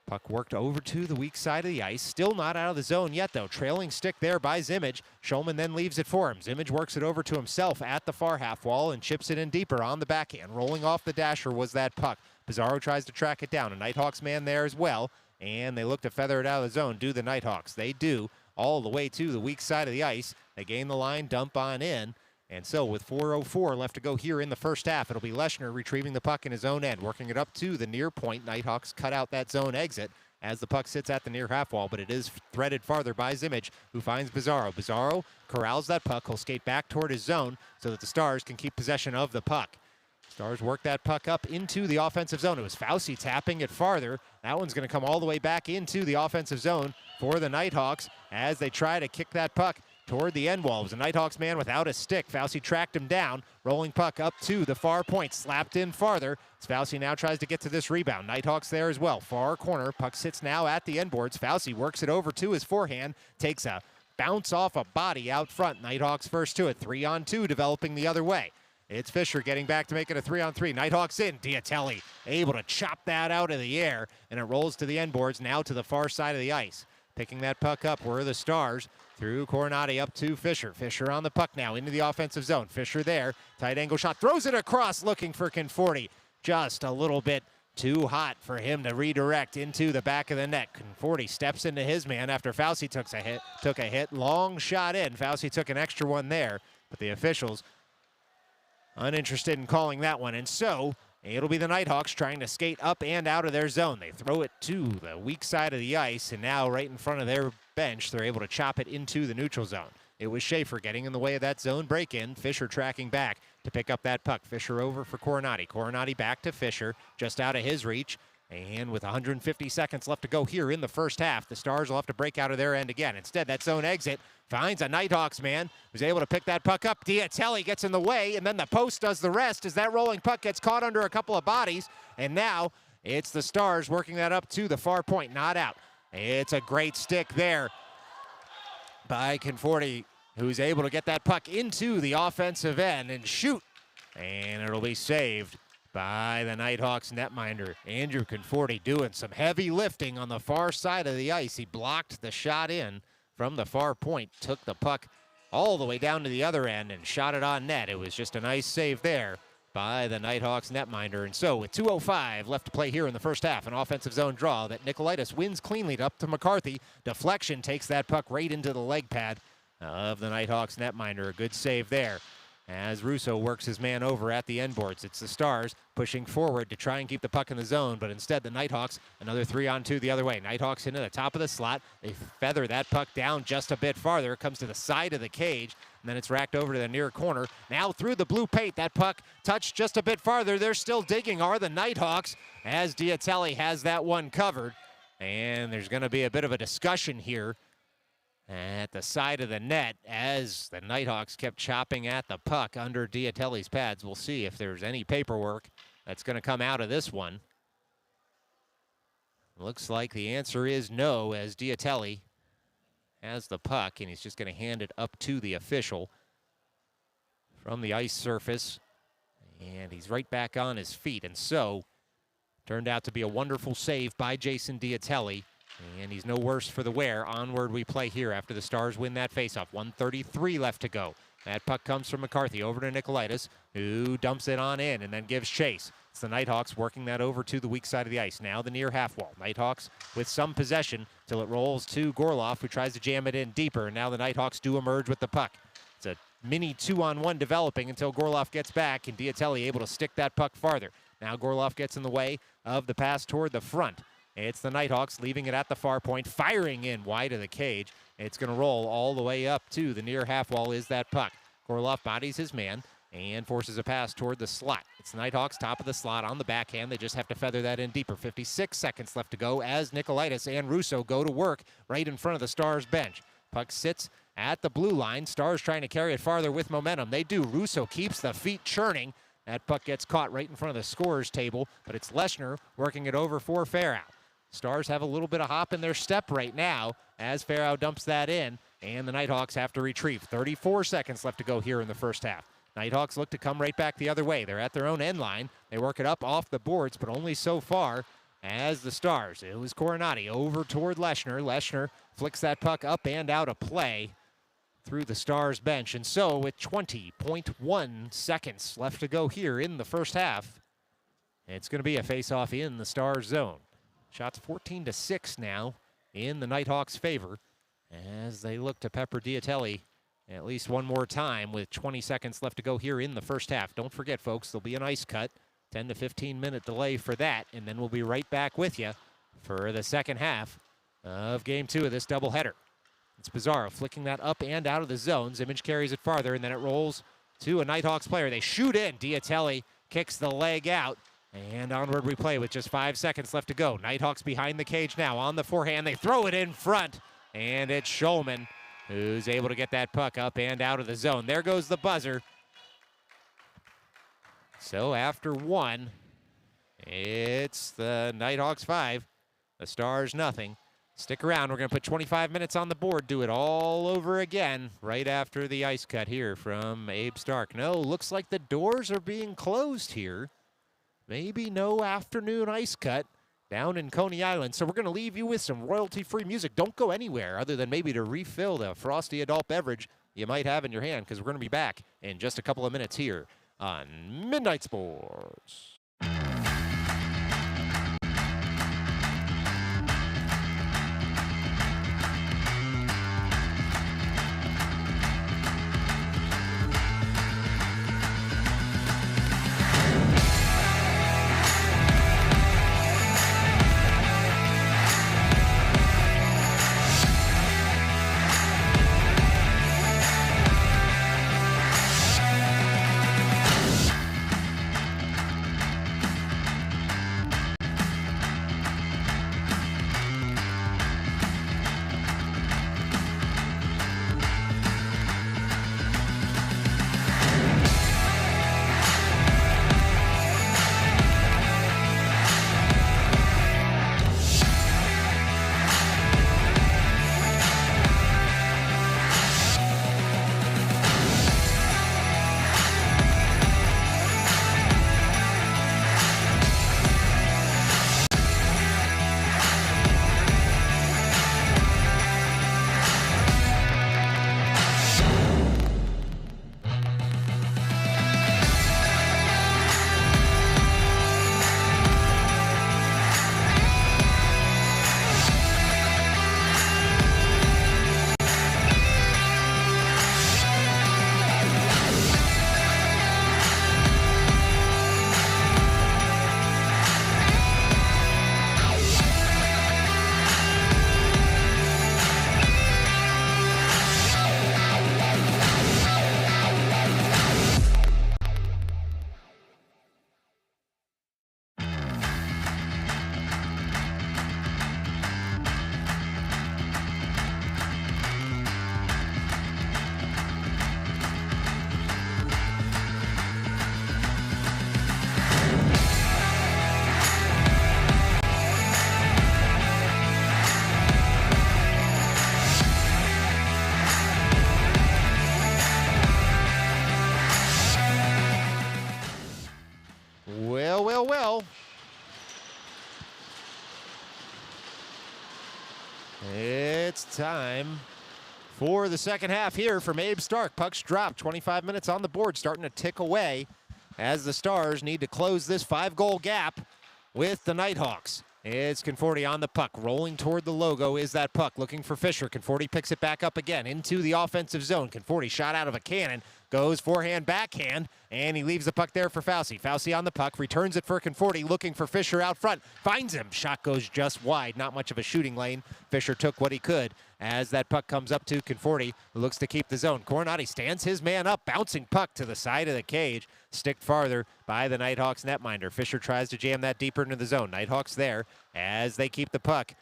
Puck worked over to the weak side of the ice. Still not out of the zone yet, though. Trailing stick there by Zimmich. Schulman then leaves it for him. Zimmich works it over to himself at the far half wall and chips it in deeper on the backhand. Rolling off the dasher was that puck. Pizarro tries to track it down. A Nighthawks man there as well. And they look to feather it out of the zone. Do the Nighthawks. They do. All the way to the weak side of the ice. They gain the line, dump on in. And so with 4:04 left to go here in the first half, it'll be Leshner retrieving the puck in his own end, working it up to the near point. Nighthawks cut out that zone exit as the puck sits at the near half wall, but it is threaded farther by Zimmich, who finds Pizarro. Pizarro corrals that puck. He'll skate back toward his zone so that the Stars can keep possession of the puck. Stars work that puck up into the offensive zone. It was Fauci tapping it farther. That one's going to come all the way back into the offensive zone for the Nighthawks as they try to kick that puck toward the end wall. It was a Nighthawks man without a stick. Fauci tracked him down. Rolling puck up to the far point. Slapped in farther. As Fauci now tries to get to this rebound. Nighthawks there as well. Far corner. Puck sits now at the end boards. Fauci works it over to his forehand. Takes a bounce off a body out front. Nighthawks first to it. 3-on-2 developing the other way. It's Fisher getting back to make it a 3-on-3. Nighthawks in. Diatelli able to chop that out of the air. And it rolls to the end boards now to the far side of the ice. Picking that puck up were the Stars. Through Coronati up to Fisher. Fisher on the puck now into the offensive zone. Fisher there. Tight angle shot. Throws it across looking for Conforti. Just a little bit too hot for him to redirect into the back of the net. Conforti steps into his man after Fauci took a hit. Long shot in. Fauci took an extra one there. But the officials uninterested in calling that one. And so it'll be the Nighthawks trying to skate up and out of their zone. They throw it to the weak side of the ice, and now right in front of their bench, they're able to chop it into the neutral zone. It was Schaefer getting in the way of that zone break-in. Fisher tracking back to pick up that puck. Fisher over for Coronati. Coronati back to Fisher, just out of his reach. And with 150 seconds left to go here in the first half, the Stars will have to break out of their end again. Instead, that zone exit finds a Nighthawks man who's able to pick that puck up. Diatelli gets in the way, and then the post does the rest as that rolling puck gets caught under a couple of bodies. And now it's the Stars working that up to the far point, not out. It's a great stick there by Conforti, who's able to get that puck into the offensive end and shoot. And it'll be saved by the Nighthawks netminder. Andrew Conforti doing some heavy lifting on the far side of the ice. He blocked the shot in from the far point, took the puck all the way down to the other end and shot it on net. It was just a nice save there by the Nighthawks netminder. And so with 2:05 left to play here in the first half, an offensive zone draw that Nicolaitis wins cleanly up to McCarthy. Deflection takes that puck right into the leg pad of the Nighthawks netminder. A good save there as Russo works his man over at the end boards. It's the Stars pushing forward to try and keep the puck in the zone, but instead the Nighthawks, another 3-on-2 the other way. Nighthawks into the top of the slot. They feather that puck down just a bit farther. It comes to the side of the cage, and then it's racked over to the near corner. Now through the blue paint, that puck touched just a bit farther. They're still digging, are the Nighthawks, as Diatelli has that one covered. And there's going to be a bit of a discussion here at the side of the net as the Nighthawks kept chopping at the puck under Diatelli's pads. We'll see if there's any paperwork that's going to come out of this one. Looks like the answer is no, as Diatelli has the puck, and he's just going to hand it up to the official from the ice surface. And he's right back on his feet, and so turned out to be a wonderful save by Jason Diatelli. And he's no worse for the wear. Onward we play here after the Stars win that faceoff. 1:33 left to go. That puck comes from McCarthy over to Nicolaitis, who dumps it on in and then gives chase. It's the Nighthawks working that over to the weak side of the ice. Now the near half wall. Nighthawks with some possession till it rolls to Gorloff, who tries to jam it in deeper. And now the Nighthawks do emerge with the puck. It's a mini 2-on-1 developing until Gorloff gets back, and Diatelli able to stick that puck farther. Now Gorloff gets in the way of the pass toward the front. It's the Nighthawks leaving it at the far point, firing in wide of the cage. It's going to roll all the way up to the near half wall is that puck. Gorloff bodies his man and forces a pass toward the slot. It's the Nighthawks top of the slot on the backhand. They just have to feather that in deeper. 56 seconds left to go as Nicolaitis and Russo go to work right in front of the Stars bench. Puck sits at the blue line. Stars trying to carry it farther with momentum. They do. Russo keeps the feet churning. That puck gets caught right in front of the scorer's table, but it's Leshner working it over for Farrow. Stars have a little bit of hop in their step right now as Farrow dumps that in, and the Nighthawks have to retrieve. 34 seconds left to go here in the first half. Nighthawks look to come right back the other way. They're at their own end line. They work it up off the boards, but only so far as the Stars. It was Coronati over toward Leshner. Leshner flicks that puck up and out of play through the Stars bench. And so with 20.1 seconds left to go here in the first half, it's going to be a face-off in the Stars zone. Shots 14-6 now in the Nighthawks' favor as they look to pepper Diatelli at least one more time with 20 seconds left to go here in the first half. Don't forget, folks, there'll be an ice cut, 10 to 15 minute delay for that, and then we'll be right back with you for the second half of Game 2 of this doubleheader. It's Pizarro flicking that up and out of the zones. Image carries it farther, and then it rolls to a Nighthawks player. They shoot in. Diatelli kicks the leg out. And onward we play with just 5 seconds left to go. Nighthawks behind the cage now on the forehand. They throw it in front, and it's Schulman who's able to get that puck up and out of the zone. There goes the buzzer. So after one, it's the Nighthawks 5, the Stars nothing. Stick around. We're going to put 25 minutes on the board, do it all over again right after the ice cut here from Abe Stark. No, looks like the doors are being closed here. Maybe no afternoon ice cut down in Coney Island. So we're going to leave you with some royalty-free music. Don't go anywhere other than maybe to refill the frosty adult beverage you might have in your hand, because we're going to be back in just a couple of minutes here on Midnight Sports. It's time for the second half here from Abe Stark. Puck's dropped, 25 minutes on the board, starting to tick away as the Stars need to close this 5-goal gap with the Nighthawks. It's Conforti on the puck, rolling toward the logo is that puck, looking for Fisher. Conforti picks it back up again into the offensive zone. Conforti shot out of a cannon, goes forehand, backhand, and he leaves the puck there for Fauci. Fauci on the puck, returns it for Conforti, looking for Fisher out front, finds him. Shot goes just wide, not much of a shooting lane. Fisher took what he could as that puck comes up to Conforti, who looks to keep the zone. Coronati stands his man up, bouncing puck to the side of the cage, sticked farther by the Nighthawks netminder. Fisher tries to jam that deeper into the zone. Nighthawks there as they keep the puck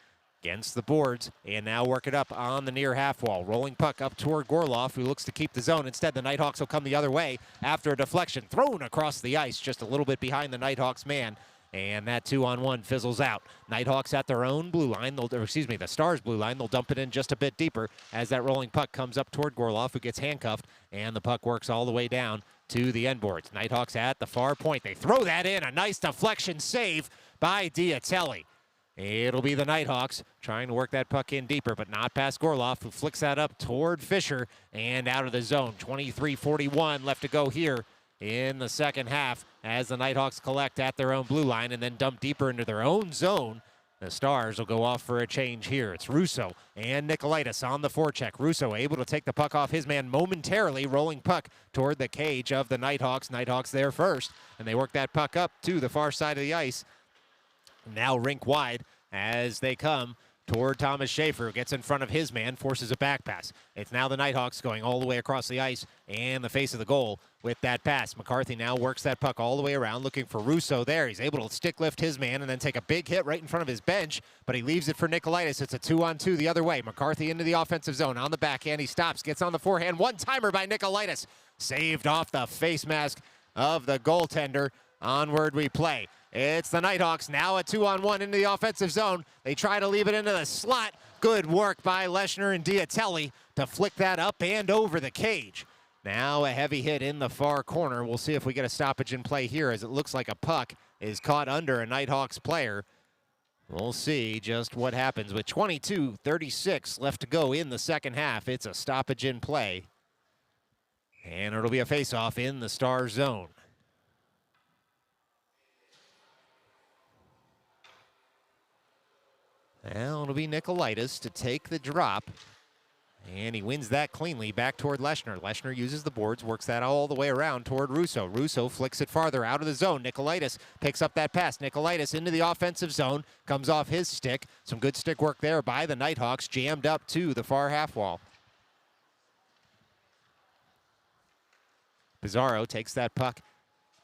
against the boards and now work it up on the near half wall. Rolling puck up toward Gorloff, who looks to keep the zone. Instead, the Nighthawks will come the other way after a deflection thrown across the ice just a little bit behind the Nighthawks man. And that 2-on-1 fizzles out. Nighthawks at their own blue line, the Stars blue line. They'll dump it in just a bit deeper as that rolling puck comes up toward Gorloff, who gets handcuffed, and the puck works all the way down to the end boards. Nighthawks at the far point. They throw that in. A nice deflection save by Diatelli. It'll be the Nighthawks trying to work that puck in deeper, but not past Gorloff, who flicks that up toward Fisher and out of the zone. 23:41 left to go here in the second half as the Nighthawks collect at their own blue line and then dump deeper into their own zone. The Stars will go off for a change here. It's Russo and Nicolaitis on the forecheck. Russo able to take the puck off his man momentarily, rolling puck toward the cage of the Nighthawks. Nighthawks there first, and they work that puck up to the far side of the ice. Now Rink wide as they come toward Thomas Schaefer, who gets in front of his man, forces a back pass. It's now the Nighthawks going all the way across the ice and the face of the goal with that pass. McCarthy now works that puck all the way around, looking for Russo there. He's able to stick lift his man and then take a big hit right in front of his bench, but he leaves it for Nicolaitis. It's a 2-on-2 the other way. McCarthy into the offensive zone. On the backhand, he stops, gets on the forehand. One-timer by Nicolaitis. Saved off the face mask of the goaltender. Onward we play. It's the Nighthawks now a 2-on-1 into the offensive zone. They try to leave it into the slot. Good work by Leshner and Diatelli to flick that up and over the cage. Now a heavy hit in the far corner. We'll see if we get a stoppage in play here, as it looks like a puck is caught under a Nighthawks player. We'll see just what happens. With 22:36 left to go in the second half, it's a stoppage in play. And it'll be a face-off in the Star zone. Well, it'll be Nicolaitis to take the drop, and he wins that cleanly back toward Leshner. Leshner uses the boards, works that all the way around toward Russo. Russo flicks it farther out of the zone. Nicolaitis picks up that pass. Nicolaitis into the offensive zone, comes off his stick. Some good stick work there by the Nighthawks, jammed up to the far half wall. Pizarro takes that puck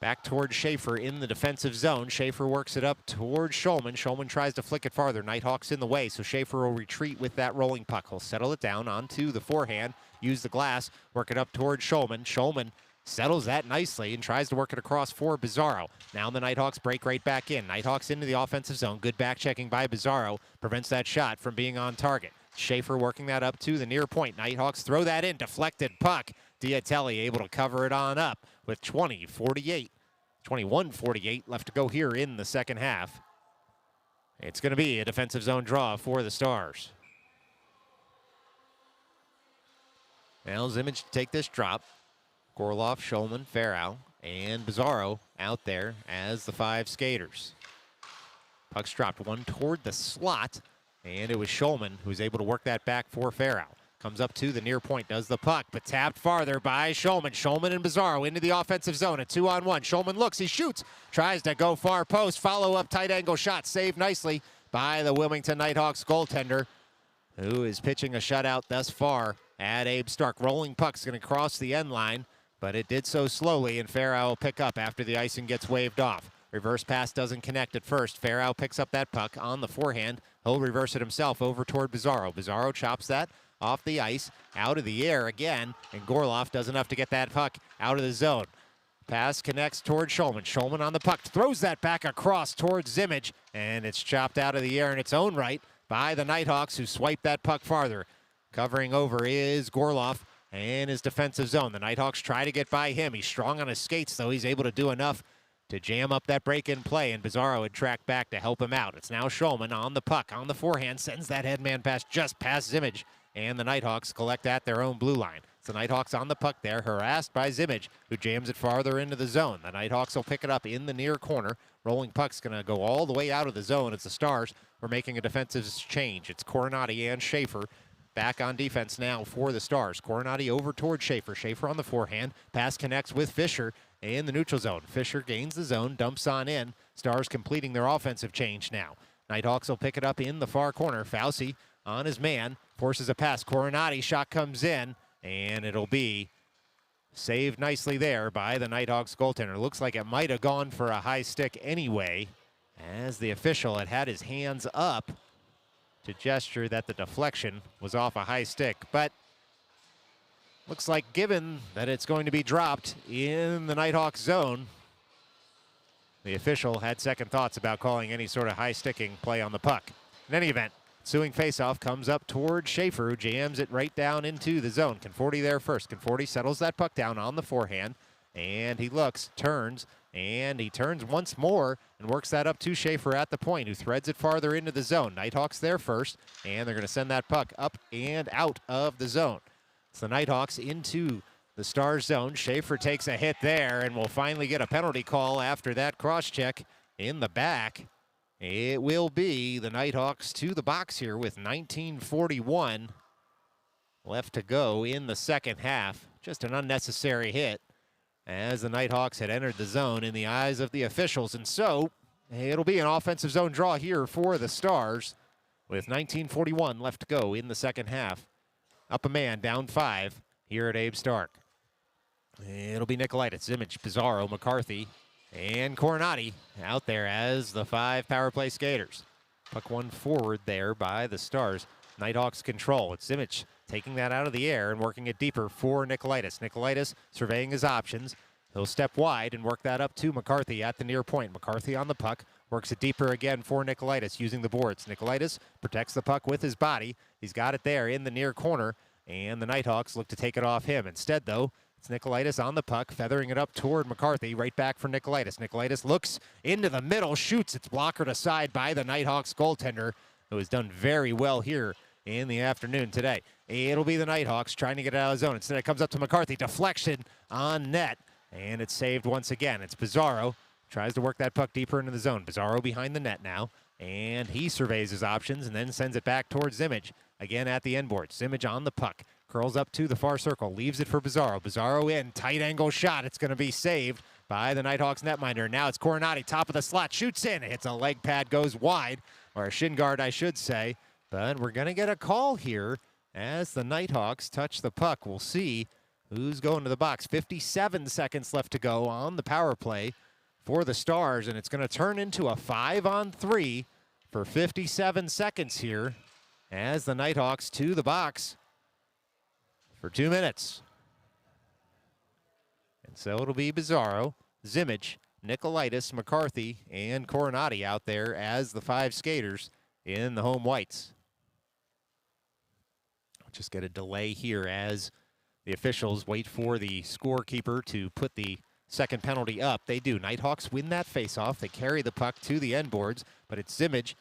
back toward Schaefer in the defensive zone. Schaefer works it up toward Schulman. Schulman tries to flick it farther. Nighthawks in the way, so Schaefer will retreat with that rolling puck. He'll settle it down onto the forehand, use the glass, work it up toward Schulman. Schulman settles that nicely and tries to work it across for Bizarro. Now the Nighthawks break right back in. Nighthawks into the offensive zone. Good back checking by Bizarro. Prevents that shot from being on target. Schaefer working that up to the near point. Nighthawks throw that in. Deflected puck. Diatelli able to cover it on up with 21:48 left to go here in the second half. It's going to be a defensive zone draw for the Stars. Now Zimmage to take this drop. Gorloff, Schulman, Farrow, and Bizarro out there as the 5 skaters. Puck's dropped one toward the slot, and it was Schulman who was able to work that back for Farrow. Comes up to the near point, does the puck, but tapped farther by Schulman. Schulman and Bizarro into the offensive zone, a 2-on-1. Schulman looks, he shoots, tries to go far post, follow-up tight angle shot, saved nicely by the Wilmington Nighthawks goaltender, who is pitching a shutout thus far at Abe Stark. Rolling puck's going to cross the end line, but it did so slowly, and Farrow will pick up after the icing gets waved off. Reverse pass doesn't connect at first. Farrow picks up that puck on the forehand. He'll reverse it himself over toward Bizarro. Bizarro chops that off the ice, out of the air again, and Gorloff does enough to get that puck out of the zone. Pass connects toward Schulman. Schulman on the puck, throws that back across towards Zimmage, and it's chopped out of the air in its own right by the Nighthawks, who swipe that puck farther. Covering over is Gorloff and his defensive zone. The Nighthawks try to get by him. He's strong on his skates, though. He's able to do enough to jam up that break-in play, and Bizarro had tracked back to help him out. It's now Schulman on the puck, on the forehand, sends that headman pass just past Zimmage, and the Nighthawks collect at their own blue line. It's the Nighthawks on the puck there, harassed by Zimmage, who jams it farther into the zone. The Nighthawks will pick it up in the near corner. Rolling puck's going to go all the way out of the zone. It's the Stars. We're making a defensive change. It's Coronati and Schaefer back on defense now for the Stars. Coronati over toward Schaefer. Schaefer on the forehand. Pass connects with Fisher in the neutral zone. Fisher gains the zone, dumps on in. Stars completing their offensive change now. Nighthawks will pick it up in the far corner. Fauci on his man, forces a pass. Coronati, shot comes in, and it'll be saved nicely there by the Nighthawks goaltender. Looks like it might have gone for a high stick anyway, as the official had his hands up to gesture that the deflection was off a high stick. But looks like, given that it's going to be dropped in the Nighthawks zone, the official had second thoughts about calling any sort of high sticking play on the puck. In any event, ensuing faceoff comes up toward Schaefer, who jams it right down into the zone. Conforti there first. Conforti settles that puck down on the forehand, and he looks, turns, and he turns once more and works that up to Schaefer at the point, who threads it farther into the zone. Nighthawks there first, and they're going to send that puck up and out of the zone. It's the Nighthawks into the Stars zone. Schaefer takes a hit there, and will finally get a penalty call after that cross-check in the back. It will be the Nighthawks to the box here with 19:41 left to go in the second half. Just an unnecessary hit as the Nighthawks had entered the zone in the eyes of the officials. And so it'll be an offensive zone draw here for the Stars with 19:41 left to go in the second half. Up a man, down 5 here at Abe Stark. It'll be Nicolaitis, Zimmage, Bizarro, McCarthy, and Coronati out there as the 5 power play skaters. Puck one forward there by the Stars. Nighthawks control. It's Zimmage taking that out of the air and working it deeper for Nicolaitis. Nicolaitis surveying his options. He'll step wide and work that up to McCarthy at the near point. McCarthy on the puck. Works it deeper again for Nicolaitis using the boards. Nicolaitis protects the puck with his body. He's got it there in the near corner, and the Nighthawks look to take it off him. Instead, though, it's Nicolaitis on the puck, feathering it up toward McCarthy. Right back for Nicolaitis. Nicolaitis looks into the middle, shoots. It's blockered aside by the Nighthawks goaltender, who has done very well here in the afternoon today. It'll be the Nighthawks trying to get it out of the zone. Instead, it comes up to McCarthy. Deflection on net, and it's saved once again. It's Bizarro. Tries to work that puck deeper into the zone. Bizarro behind the net now, and he surveys his options and then sends it back towards Zimmage. Again at the end board. Zimmage on the puck. Curls up to the far circle. Leaves it for Bizarro. Bizarro in. Tight angle shot. It's going to be saved by the Nighthawks netminder. Now it's Coronati. Top of the slot. Shoots in. Hits a leg pad. Goes wide. Or a shin guard, I should say. But we're going to get a call here as the Nighthawks touch the puck. We'll see who's going to the box. 57 seconds left to go on the power play for the Stars, and it's going to turn into a 5-on-3 for 57 seconds here as the Nighthawks to the box for 2 minutes. And so it'll be Bizarro, Zimmage, Nicolaitis, McCarthy, and Coronati out there as the 5 skaters in the home whites. Just get a delay here as the officials wait for the scorekeeper to put the second penalty up. They do. Nighthawks win that faceoff. They carry the puck to the end boards, but it's Zimmage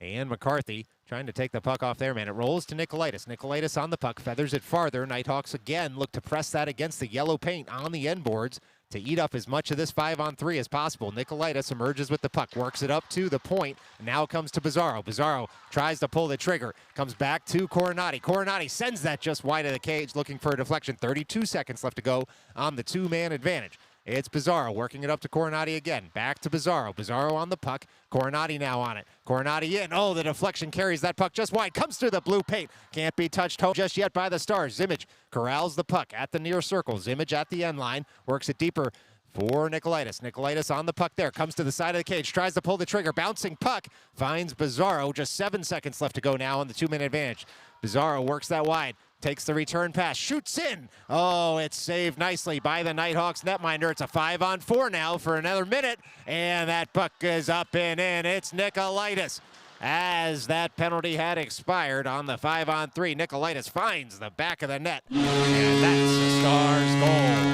and McCarthy trying to take the puck off their man. It rolls to Nicolaitis. Nicolaitis on the puck, feathers it farther. Nighthawks again look to press that against the yellow paint on the end boards to eat up as much of this 5-on-3 as possible. Nicolaitis emerges with the puck, works it up to the point, and now comes to Bizarro. Bizarro tries to pull the trigger, comes back to Coronati. Coronati sends that just wide of the cage, looking for a deflection. 32 seconds left to go on the 2-man advantage. It's Bizarro working it up to Coronati again. Back to Bizarro. Bizarro on the puck. Coronati now on it. Coronati in. Oh, the deflection carries that puck just wide. Comes through the blue paint. Can't be touched home just yet by the Stars. Zimmage corrals the puck at the near circle. Zimmage at the end line. Works it deeper for Nicolaitis. Nicolaitis on the puck there. Comes to the side of the cage. Tries to pull the trigger. Bouncing puck. Finds Bizarro. Just 7 seconds left to go now on the 2-minute advantage. Bizarro works that wide. Takes the return pass, shoots in. Oh, it's saved nicely by the Nighthawks netminder. It's a 5-on-4 now for another minute, and that puck is up and in. It's Nicolaitis. As that penalty had expired on the 5-on-3, Nicolaitis finds the back of the net, and that's the Stars' goal.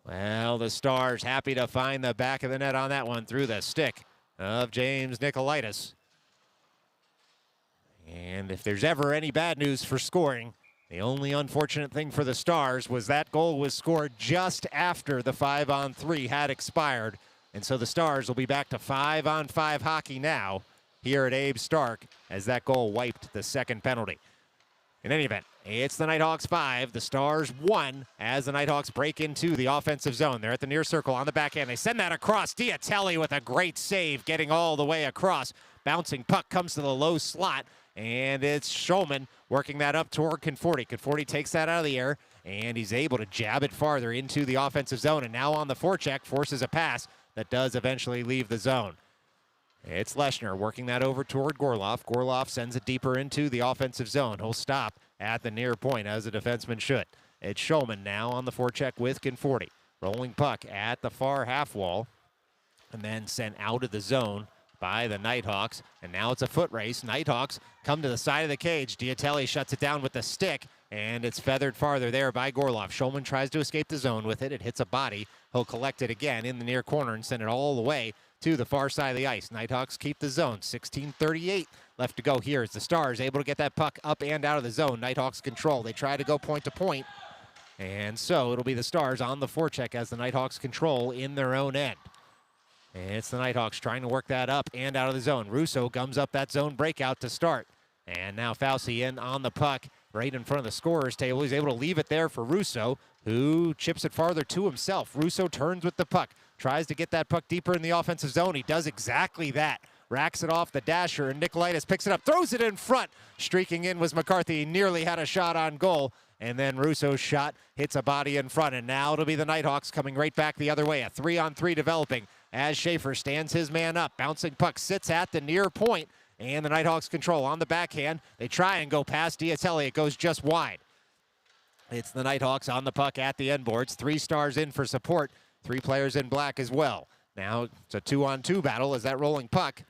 Well, now the Stars happy to find the back of the net on that one through the stick of James Nicolaitis. And if there's ever any bad news for scoring, the only unfortunate thing for the Stars was that goal was scored just after the 5-on-3 had expired. And so the Stars will be back to 5-on-5 hockey now here at Abe Stark as that goal wiped the second penalty. In any event, it's the Nighthawks 5, the Stars 1 as the Nighthawks break into the offensive zone. They're at the near circle on the backhand. They send that across. Diatelli with a great save, getting all the way across. Bouncing puck comes to the low slot, and it's Schulman working that up toward Conforti. Conforti takes that out of the air, and he's able to jab it farther into the offensive zone. And now on the forecheck, forces a pass that does eventually leave the zone. It's Leshner working that over toward Gorloff. Gorloff sends it deeper into the offensive zone. He'll stop at the near point, as a defenseman should. It's Schulman now on the forecheck with Conforti. Rolling puck at the far half wall, and then sent out of the zone by the Nighthawks. And now it's a foot race. Nighthawks come to the side of the cage. Diatelli shuts it down with the stick, and it's feathered farther there by Gorloff. Schulman tries to escape the zone with it. It hits a body. He'll collect it again in the near corner and send it all the way to the far side of the ice. Nighthawks keep the zone. 16:38 left to go here as the Stars able to get that puck up and out of the zone. Nighthawks control. They try to go point to point. And so it'll be the Stars on the forecheck as the Nighthawks control in their own end. And it's the Nighthawks trying to work that up and out of the zone. Russo gums up that zone breakout to start. And now Fauci in on the puck right in front of the scorer's table. He's able to leave it there for Russo, who chips it farther to himself. Russo turns with the puck, tries to get that puck deeper in the offensive zone. He does exactly that. Racks it off the dasher, and Nicolaitis picks it up, throws it in front. Streaking in was McCarthy. He nearly had a shot on goal, and then Russo's shot hits a body in front. And now it'll be the Nighthawks coming right back the other way. A 3-on-3 developing as Schaefer stands his man up. Bouncing puck sits at the near point, and the Nighthawks control on the backhand. They try and go past Diatelli. It goes just wide. It's the Nighthawks on the puck at the end boards. 3 Stars in for support. 3 players in black as well. Now it's a 2-on-2 battle as that rolling puck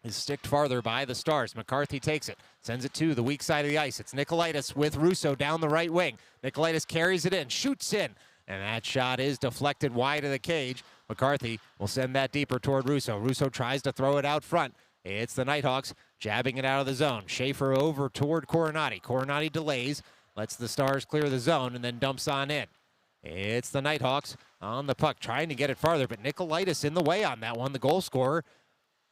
is sticked farther by the Stars. McCarthy takes it, sends it to the weak side of the ice. It's Nicolaitis with Russo down the right wing. Nicolaitis carries it in, shoots in, and that shot is deflected wide of the cage. McCarthy will send that deeper toward Russo. Russo tries to throw it out front. It's the Nighthawks jabbing it out of the zone. Schaefer over toward Coronati. Coronati delays, lets the Stars clear the zone, and then dumps on in. It's the Nighthawks on the puck, trying to get it farther, but Nicolaitis in the way on that one. The goal scorer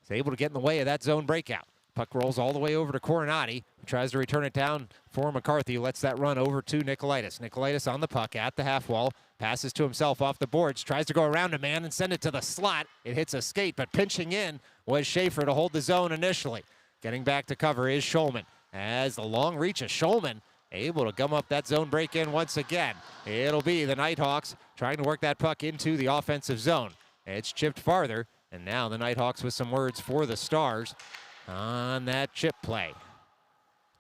is able to get in the way of that zone breakout. Puck rolls all the way over to Coronati, who tries to return it down for McCarthy, lets that run over to Nicolaitis. Nicolaitis on the puck at the half wall, passes to himself off the boards, tries to go around a man and send it to the slot. It hits a skate, but pinching in was Schaefer to hold the zone initially. Getting back to cover is Schulman. As the long reach of Schulman, able to gum up that zone break-in once again. It'll be the Nighthawks trying to work that puck into the offensive zone. It's chipped farther, and now the Nighthawks with some words for the Stars on that chip play.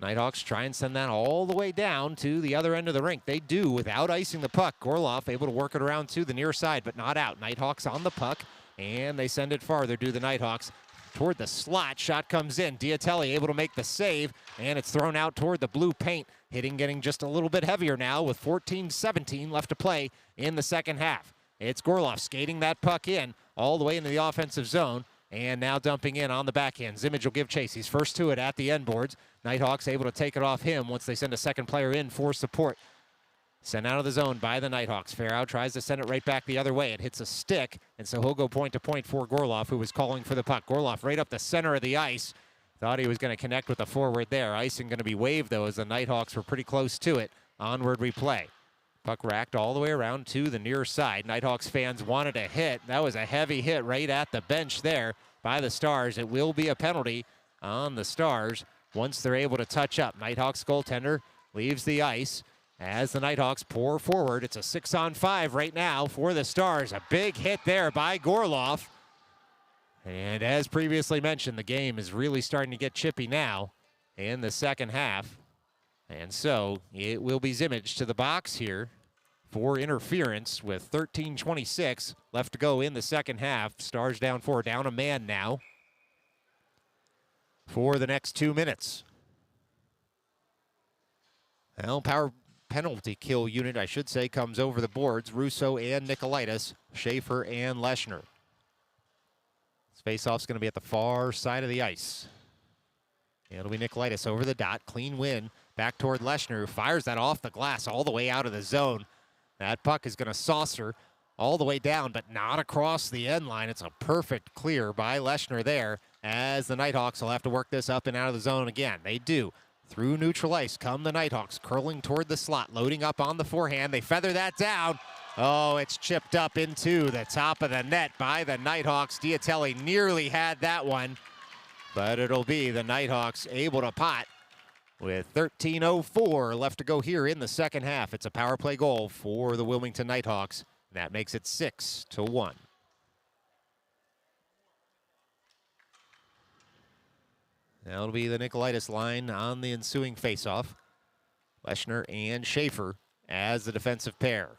Nighthawks try and send that all the way down to the other end of the rink. They do without icing the puck. Gorloff able to work it around to the near side, but not out. Nighthawks on the puck, and they send it farther to the Nighthawks toward the slot. Shot comes in. Diatelli able to make the save, and it's thrown out toward the blue paint. Hitting getting just a little bit heavier now with 14-17 left to play in the second half. It's Gorloff skating that puck in all the way into the offensive zone, and now dumping in on the backhand. Zimmage will give chase. He's first to it at the end boards. Nighthawks able to take it off him once they send a second player in for support. Sent out of the zone by the Nighthawks. Farrow tries to send it right back the other way. It hits a stick, and so he'll go point to point for Gorloff, who was calling for the puck. Gorloff right up the center of the ice. Thought he was going to connect with the forward there. Icing going to be waved, though, as the Nighthawks were pretty close to it. Onward we play. Puck racked all the way around to the near side. Nighthawks fans wanted a hit. That was a heavy hit right at the bench there by the Stars. It will be a penalty on the Stars once they're able to touch up. Nighthawks goaltender leaves the ice as the Nighthawks pour forward. It's a 6-on-5 right now for the Stars. A big hit there by Gorloff. And as previously mentioned, the game is really starting to get chippy now in the second half. And so it will be Zimmage to the box here for interference with 13:26 left to go in the second half. Stars down 4, down a man now for the next 2 minutes. Well, power penalty kill unit, I should say, comes over the boards. Russo and Nicolaitis, Schaefer and Leshner. This face-off's going to be at the far side of the ice. It'll be Nicolaitis over the dot. Clean win. Back toward Leshner, who fires that off the glass all the way out of the zone. That puck is going to saucer all the way down, but not across the end line. It's a perfect clear by Leshner there, as the Nighthawks will have to work this up and out of the zone again. They do. Through neutral ice come the Nighthawks, curling toward the slot, loading up on the forehand. They feather that down. Oh, it's chipped up into the top of the net by the Nighthawks. Diatelli nearly had that one, but it'll be the Nighthawks able to pot with 13:04 left to go here in the second half. It's a power play goal for the Wilmington Nighthawks. That makes it 6-1. That'll be the Nicolaitis line on the ensuing faceoff. Leshner and Schaefer as the defensive pair.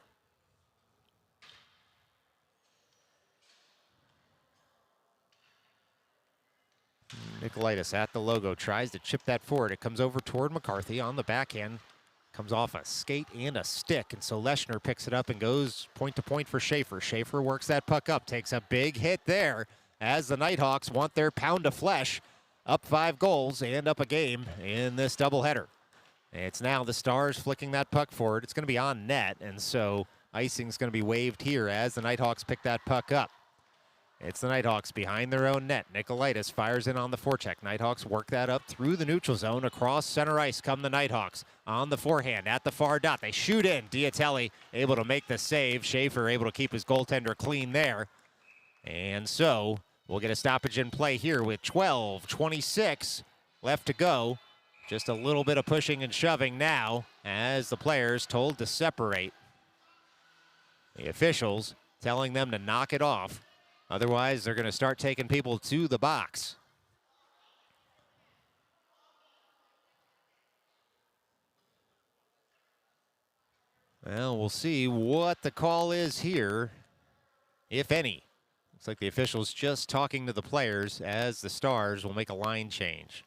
Nicolaitis at the logo, tries to chip that forward. It comes over toward McCarthy on the backhand. Comes off a skate and a stick, and so Leshner picks it up and goes point to point for Schaefer. Schaefer works that puck up, takes a big hit there as the Nighthawks want their pound of flesh. Up 5 goals and up a game in this doubleheader. It's now the Stars flicking that puck forward. It's going to be on net, and so icing's going to be waved here as the Nighthawks pick that puck up. It's the Nighthawks behind their own net. Nicolaitis fires in on the forecheck. Nighthawks work that up through the neutral zone. Across center ice come the Nighthawks. On the forehand at the far dot. They shoot in. Diatelli able to make the save. Schaefer able to keep his goaltender clean there. And so we'll get a stoppage in play here with 12:26 left to go. Just a little bit of pushing and shoving now as the players told to separate. The officials telling them to knock it off. Otherwise, they're going to start taking people to the box. Well, we'll see what the call is here, if any. Looks like the officials just talking to the players as the Stars will make a line change.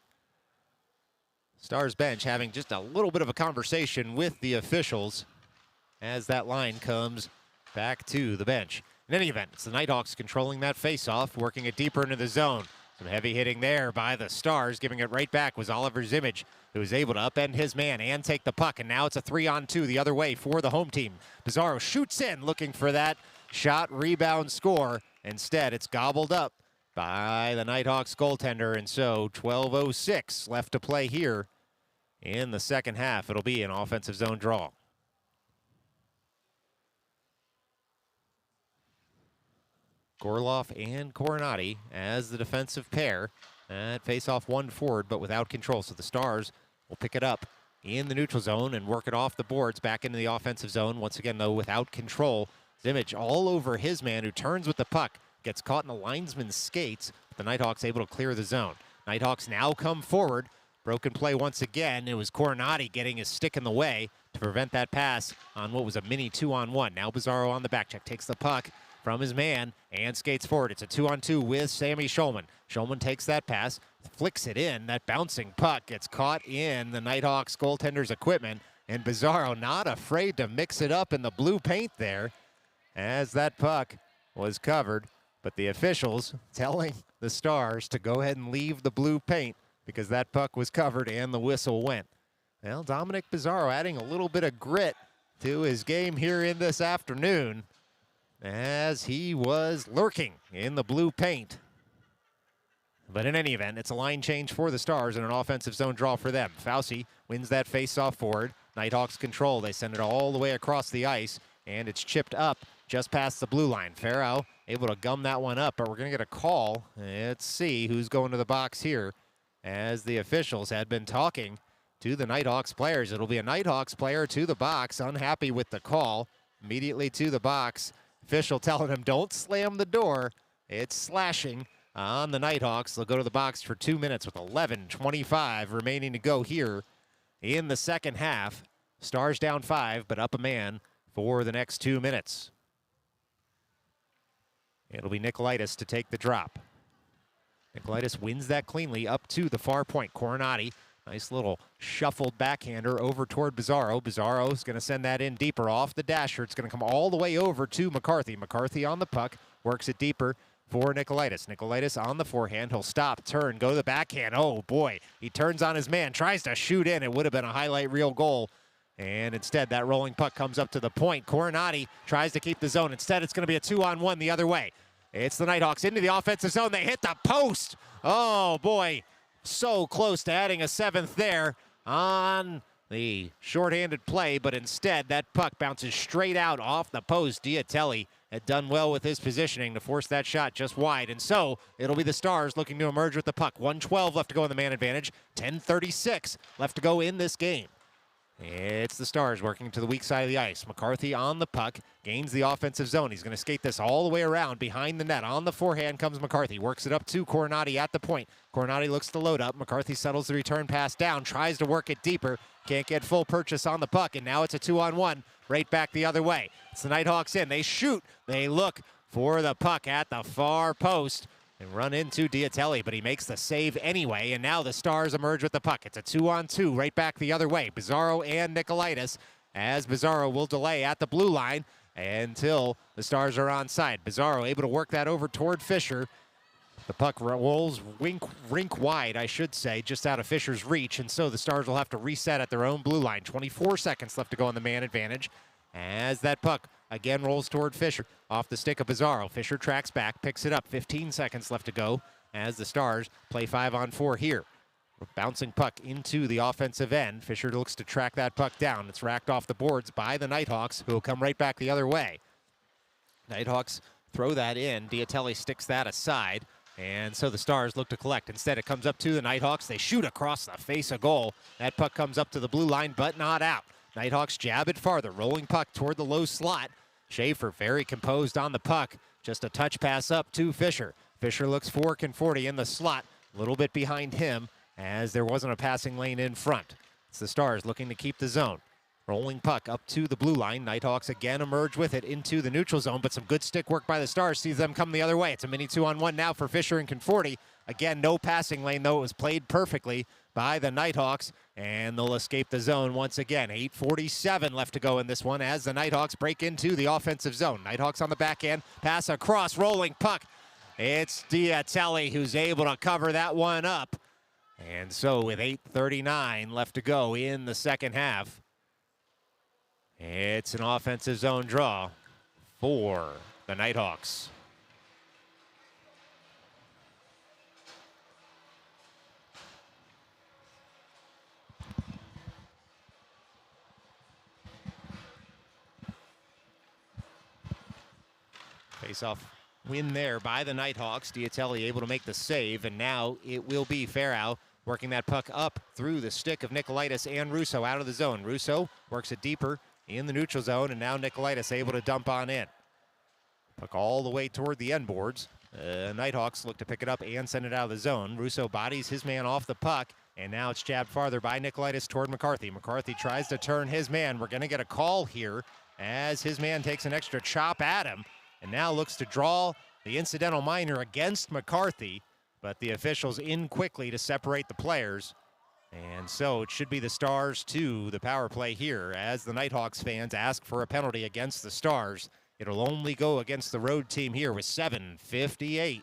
Stars bench having just a little bit of a conversation with the officials as that line comes back to the bench. In any event, it's the Nighthawks controlling that face-off, working it deeper into the zone. Some heavy hitting there by the Stars. Giving it right back was Oliver Zimmage, who was able to upend his man and take the puck. And now it's a 3-on-2 the other way for the home team. Pizarro shoots in, looking for that shot, rebound, score. Instead, it's gobbled up by the Nighthawks goaltender. And so 12:06 left to play here in the second half. It'll be an offensive zone draw. Gorloff and Coronati as the defensive pair. That face-off one forward, but without control. So the Stars will pick it up in the neutral zone and work it off the boards back into the offensive zone. Once again, though, without control. Zimmage all over his man, who turns with the puck. Gets caught in the linesman's skates. The Nighthawks able to clear the zone. Nighthawks now come forward. Broken play once again. It was Coronati getting his stick in the way to prevent that pass on what was a mini 2-on-1. Now Pizarro on the back check. Takes the puck from his man and skates forward. It's a 2-on-2 with Sammy Schulman. Schulman takes that pass, flicks it in. That bouncing puck gets caught in the Nighthawks goaltender's equipment, and Pizarro not afraid to mix it up in the blue paint there as that puck was covered. But the officials telling the Stars to go ahead and leave the blue paint because that puck was covered and the whistle went. Well, Dominic Pizarro adding a little bit of grit to his game here in this afternoon, as he was lurking in the blue paint. But in any event, it's a line change for the Stars and an offensive zone draw for them. Fauci wins that face-off forward. Nighthawks control. They send it all the way across the ice, and it's chipped up just past the blue line. Farrow able to gum that one up, but we're going to get a call. Let's see who's going to the box here, as the officials had been talking to the Nighthawks players. It'll be a Nighthawks player to the box, unhappy with the call. Immediately to the box. Official telling him, don't slam the door. It's slashing on the Nighthawks. They'll go to the box for 2 minutes with 11:25 remaining to go here in the second half. Stars down 5, but up a man for the next 2 minutes. It'll be Nicolaitis to take the drop. Nicolaitis wins that cleanly up to the far point. Coronati Nice little shuffled backhander over toward Bizarro. Bizarro is going to send that in deeper off the dasher. It's going to come all the way over to McCarthy. McCarthy on the puck, works it deeper for Nicolaitis. Nicolaitis on the forehand. He'll stop, turn, go to the backhand. Oh, boy. He turns on his man, tries to shoot in. It would have been a highlight reel goal. And instead, that rolling puck comes up to the point. Coronati tries to keep the zone. Instead, it's going to be a 2-on-1 the other way. It's the Nighthawks into the offensive zone. They hit the post. Oh, boy. So close to adding a seventh there on the shorthanded play, but instead that puck bounces straight out off the post. Diatelli had done well with his positioning to force that shot just wide, and so it'll be the Stars looking to emerge with the puck. 1:12 left to go in the man advantage, 10:36 left to go in this game. It's the Stars working to the weak side of the ice. McCarthy on the puck, gains the offensive zone. He's going to skate this all the way around behind the net. On the forehand comes McCarthy, works it up to Coronati at the point. Coronati looks to load up. McCarthy settles the return pass down, tries to work it deeper. Can't get full purchase on the puck, and now it's a 2-on-1 right back the other way. It's the Nighthawks in. They shoot. They look for the puck at the far post. And run into Diatelli, but he makes the save anyway, and now the Stars emerge with the puck. It's a 2-on-2 right back the other way. Bizarro and Nicolaitis, as Bizarro will delay at the blue line until the Stars are onside. Bizarro able to work that over toward Fisher. The puck rolls rink wide, I should say, just out of Fisher's reach, and so the Stars will have to reset at their own blue line. 24 seconds left to go on the man advantage as that puck again rolls toward Fisher. Off the stick of Bizarro. Fisher tracks back, picks it up. 15 seconds left to go as the Stars play 5-on-4 here. Bouncing puck into the offensive end. Fisher looks to track that puck down. It's racked off the boards by the Nighthawks, who will come right back the other way. Nighthawks throw that in. Diatelli sticks that aside. And so the Stars look to collect. Instead, it comes up to the Nighthawks. They shoot across the face of goal. That puck comes up to the blue line, but not out. Nighthawks jab it farther. Rolling puck toward the low slot. Schaefer very composed on the puck. Just a touch pass up to Fisher. Fisher looks for Conforti in the slot. A little bit behind him as there wasn't a passing lane in front. It's the Stars looking to keep the zone. Rolling puck up to the blue line. Nighthawks again emerge with it into the neutral zone, but some good stick work by the Stars sees them come the other way. It's a mini 2-on-1 now for Fisher and Conforti. Again, no passing lane, though it was played perfectly by the Nighthawks, and they'll escape the zone once again. 8:47 left to go in this one as the Nighthawks break into the offensive zone. Nighthawks on the back end, pass across, rolling puck. It's Diatelli who's able to cover that one up. And so with 8:39 left to go in the second half, it's an offensive zone draw for the Nighthawks. Face-off win there by the Nighthawks. Diatelli able to make the save, and now it will be Farrow working that puck up through the stick of Nicolaitis and Russo out of the zone. Russo works it deeper in the neutral zone, and now Nicolaitis able to dump on in. Puck all the way toward the end boards. Nighthawks look to pick it up and send it out of the zone. Russo bodies his man off the puck, and now it's jabbed farther by Nicolaitis toward McCarthy. McCarthy tries to turn his man. We're going to get a call here as his man takes an extra chop at him, and now looks to draw the incidental minor against McCarthy, but the officials in quickly to separate the players. And so it should be the Stars to the power play here as the Nighthawks fans ask for a penalty against the Stars. It'll only go against the road team here with 7:58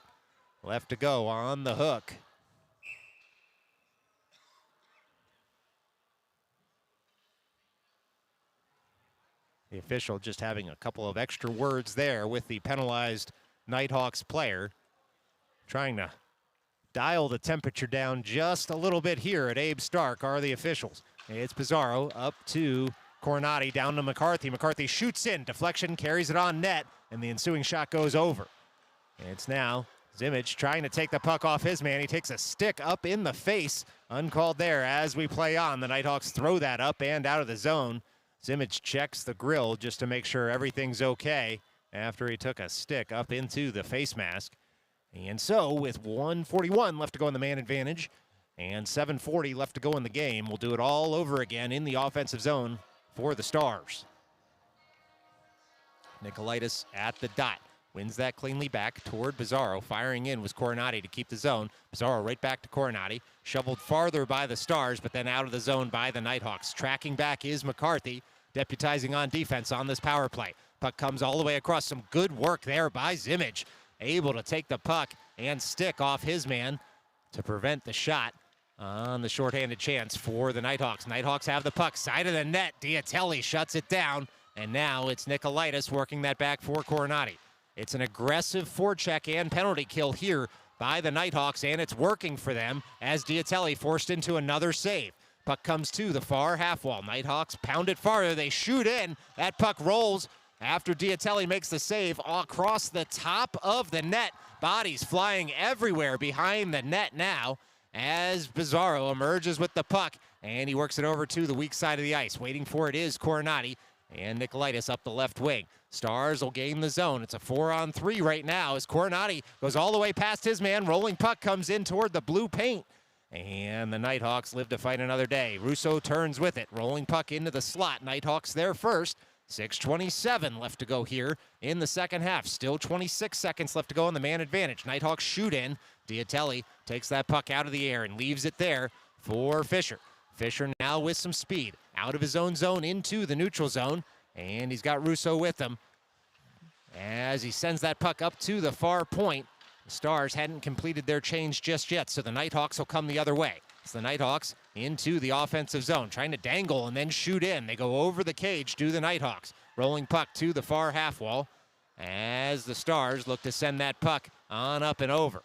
left to go on the hook. The official just having a couple of extra words there with the penalized Nighthawks player, trying to dial the temperature down just a little bit here at Abe Stark are the officials. It's Bizarro up to Coronati, down to McCarthy. McCarthy shoots in, deflection, carries it on net, and the ensuing shot goes over. And it's now Zimmich trying to take the puck off his man. He takes a stick up in the face, uncalled there as we play on. The Nighthawks throw that up and out of the zone. Zimmich checks the grill just to make sure everything's okay after he took a stick up into the face mask. And so with 1:41 left to go in the man advantage and 7:40 left to go in the game, we'll do it all over again in the offensive zone for the Stars. Nicolaitis at the dot Wins that cleanly back toward Bizarro. Firing in was Coronati to keep the zone. Bizarro right back to Coronati. Shoveled farther by the Stars, but then out of the zone by the Nighthawks. Tracking back is McCarthy, deputizing on defense on this power play. Puck comes all the way across. Some good work there by Zimmage. Able to take the puck and stick off his man to prevent the shot on the shorthanded chance for the Nighthawks. Nighthawks have the puck, side of the net. Diatelli shuts it down, and now it's Nicolaitis working that back for Coronati. It's an aggressive forecheck and penalty kill here by the Nighthawks, and it's working for them as Diatelli forced into another save. Puck comes to the far half wall. Nighthawks pound it farther. They shoot in. That puck rolls after Diatelli makes the save across the top of the net. Bodies flying everywhere behind the net now as Bizarro emerges with the puck, and he works it over to the weak side of the ice. Waiting for it is Coronati and Nicolaitis up the left wing. Stars will gain the zone. It's a 4-on-3 right now as Coronati goes all the way past his man. Rolling puck comes in toward the blue paint, and the Nighthawks live to fight another day. Russo turns with it. Rolling puck into the slot. Nighthawks there first. 6:27 left to go here in the second half. Still 26 seconds left to go on the man advantage. Nighthawks shoot in. Diatelli takes that puck out of the air and leaves it there for Fisher. Fisher now with some speed. Out of his own zone into the neutral zone. And he's got Russo with him as he sends that puck up to the far point. The Stars hadn't completed their change just yet, so the Nighthawks will come the other way. It's the Nighthawks into the offensive zone, trying to dangle and then shoot in. They go over the cage to the Nighthawks. Rolling puck to the far half wall as the Stars look to send that puck on up and over.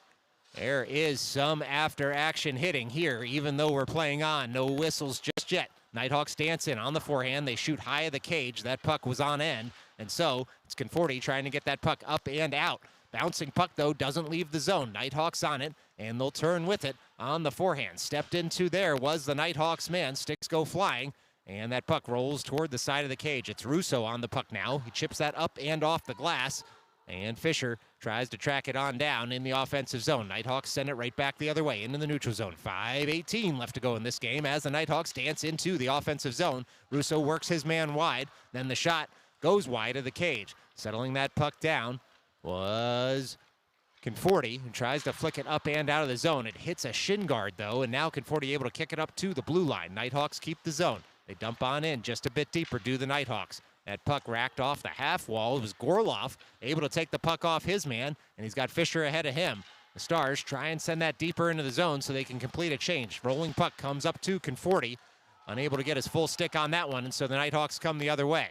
There is some after-action hitting here, even though we're playing on. No whistles just yet. Nighthawks dance in on the forehand. They shoot high of the cage. That puck was on end, and so it's Conforti trying to get that puck up and out. Bouncing puck, though, doesn't leave the zone. Nighthawks on it, and they'll turn with it on the forehand. Stepped into there was the Nighthawks man. Sticks go flying, and that puck rolls toward the side of the cage. It's Russo on the puck now. He chips that up and off the glass, and Fisher tries to track it on down in the offensive zone. Nighthawks send it right back the other way into the neutral zone. 5:18 left to go in this game as the Nighthawks dance into the offensive zone. Russo works his man wide. Then the shot goes wide of the cage. Settling that puck down was Conforti, who tries to flick it up and out of the zone. It hits a shin guard, though, and now Conforti able to kick it up to the blue line. Nighthawks keep the zone. They dump on in just a bit deeper, do the Nighthawks. That puck racked off the half wall. It was Gorloff able to take the puck off his man, and he's got Fisher ahead of him. The Stars try and send that deeper into the zone so they can complete a change. Rolling puck comes up to Conforti, unable to get his full stick on that one, and so the Nighthawks come the other way.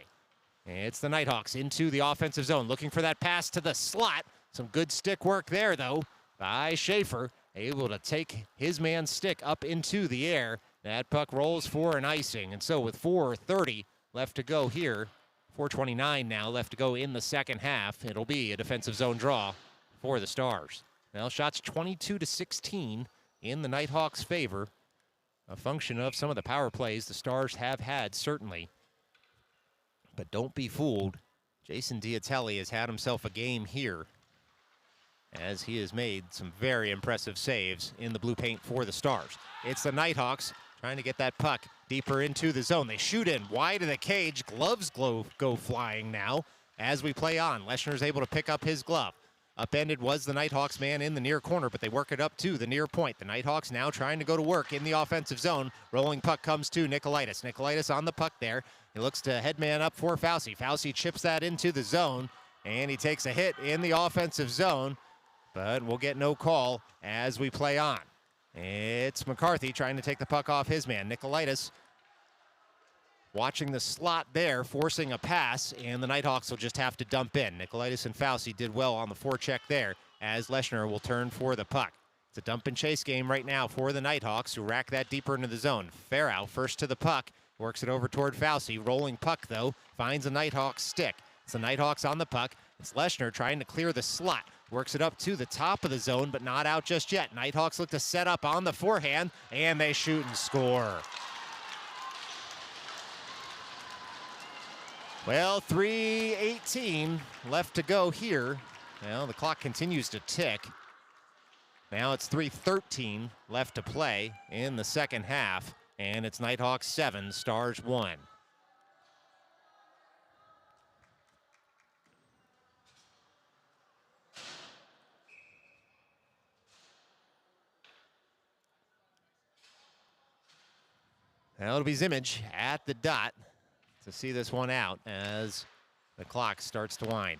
It's the Nighthawks into the offensive zone, looking for that pass to the slot. Some good stick work there, though, by Schaefer, able to take his man's stick up into the air. That puck rolls for an icing, and so with 4:30 left to go here, 4:29 now left to go in the second half, it'll be a defensive zone draw for the Stars. Well, shots 22-16 in the Nighthawks' favor, a function of some of the power plays the Stars have had, certainly. But don't be fooled. Jason Diatelli has had himself a game here, as he has made some very impressive saves in the blue paint for the Stars. It's the Nighthawks trying to get that puck deeper into the zone. They shoot in wide of the cage. Gloves go flying now as we play on. Leschner's able to pick up his glove. Upended was the Nighthawks man in the near corner, but they work it up to the near point. The Nighthawks now trying to go to work in the offensive zone. Rolling puck comes to Nicolaitis. Nicolaitis on the puck there. He looks to headman up for Fauci. Fauci chips that into the zone, and he takes a hit in the offensive zone, but we'll get no call as we play on. It's McCarthy trying to take the puck off his man. Nicolaitis watching the slot there, forcing a pass, and the Nighthawks will just have to dump in. Nicolaitis and Fauci did well on the forecheck there, as Leschner will turn for the puck. It's a dump and chase game right now for the Nighthawks, who rack that deeper into the zone. Farrow first to the puck, works it over toward Fauci. Rolling puck, though, finds a Nighthawks stick. It's the Nighthawks on the puck. It's Leschner trying to clear the slot. Works it up to the top of the zone, but not out just yet. Nighthawks look to set up on the forehand, and they shoot and score. Well, 3:18 left to go here. Well, the clock continues to tick. Now it's 3:13 left to play in the second half, and it's Nighthawks 7, Stars 1. Well, it'll be Zimmage at the dot to see this one out as the clock starts to wind.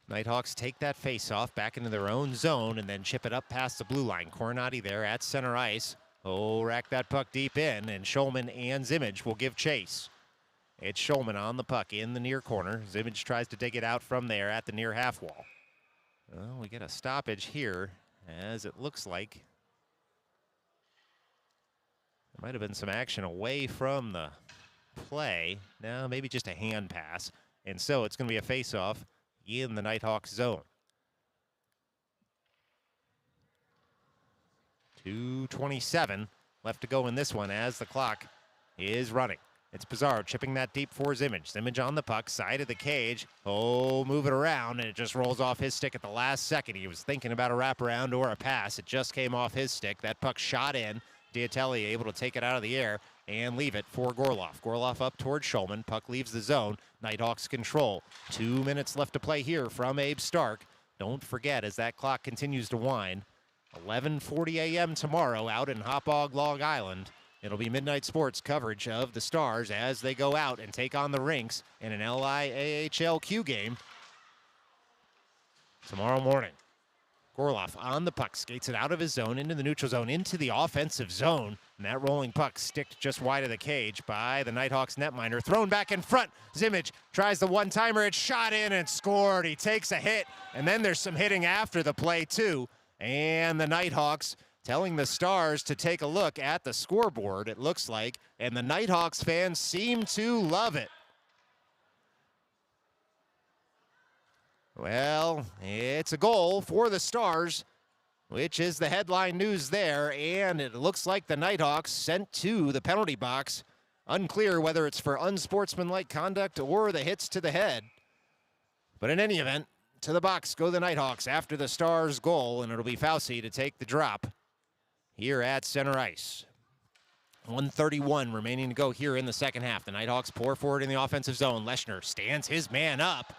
Nighthawks take that face-off back into their own zone and then chip it up past the blue line. Coronati there at center ice. Oh, rack that puck deep in, and Schulman and Zimmage will give chase. It's Schulman on the puck in the near corner. Zimmage tries to dig it out from there at the near half wall. Well, we get a stoppage here, as it looks like there might have been some action away from the play. No, maybe just a hand pass. And so it's going to be a face-off in the Nighthawks zone. 2:27 left to go in this one as the clock is running. It's Pizarro chipping that deep for Zimmage. Zimmage on the puck, side of the cage. Oh, move it around, and it just rolls off his stick at the last second. He was thinking about a wraparound or a pass. It just came off his stick. That puck shot in. Diatelli able to take it out of the air and leave it for Gorloff. Gorloff up towards Schulman. Puck leaves the zone. Nighthawks control. 2 minutes left to play here from Abe Stark. Don't forget, as that clock continues to wind, 11:40 a.m. tomorrow out in Hauppauge, Long Island. It'll be Midnight Sports coverage of the Stars as they go out and take on the Rinks in an LIAHLQ game tomorrow morning. Gorloff on the puck, skates it out of his zone, into the neutral zone, into the offensive zone. And that rolling puck sticked just wide of the cage by the Nighthawks netminder. Thrown back in front. Zimmage tries the one-timer. It's shot in and scored. He takes a hit, and then there's some hitting after the play, too. And the Nighthawks telling the Stars to take a look at the scoreboard, it looks like, and the Nighthawks fans seem to love it. Well, it's a goal for the Stars, which is the headline news there, and it looks like the Nighthawks sent to the penalty box. Unclear whether it's for unsportsmanlike conduct or the hits to the head. But in any event, to the box go the Nighthawks after the Stars' goal, and it'll be Fauci to take the drop here at center ice. 1:31 remaining to go here in the second half. The Nighthawks pour forward in the offensive zone. Leshner stands his man up.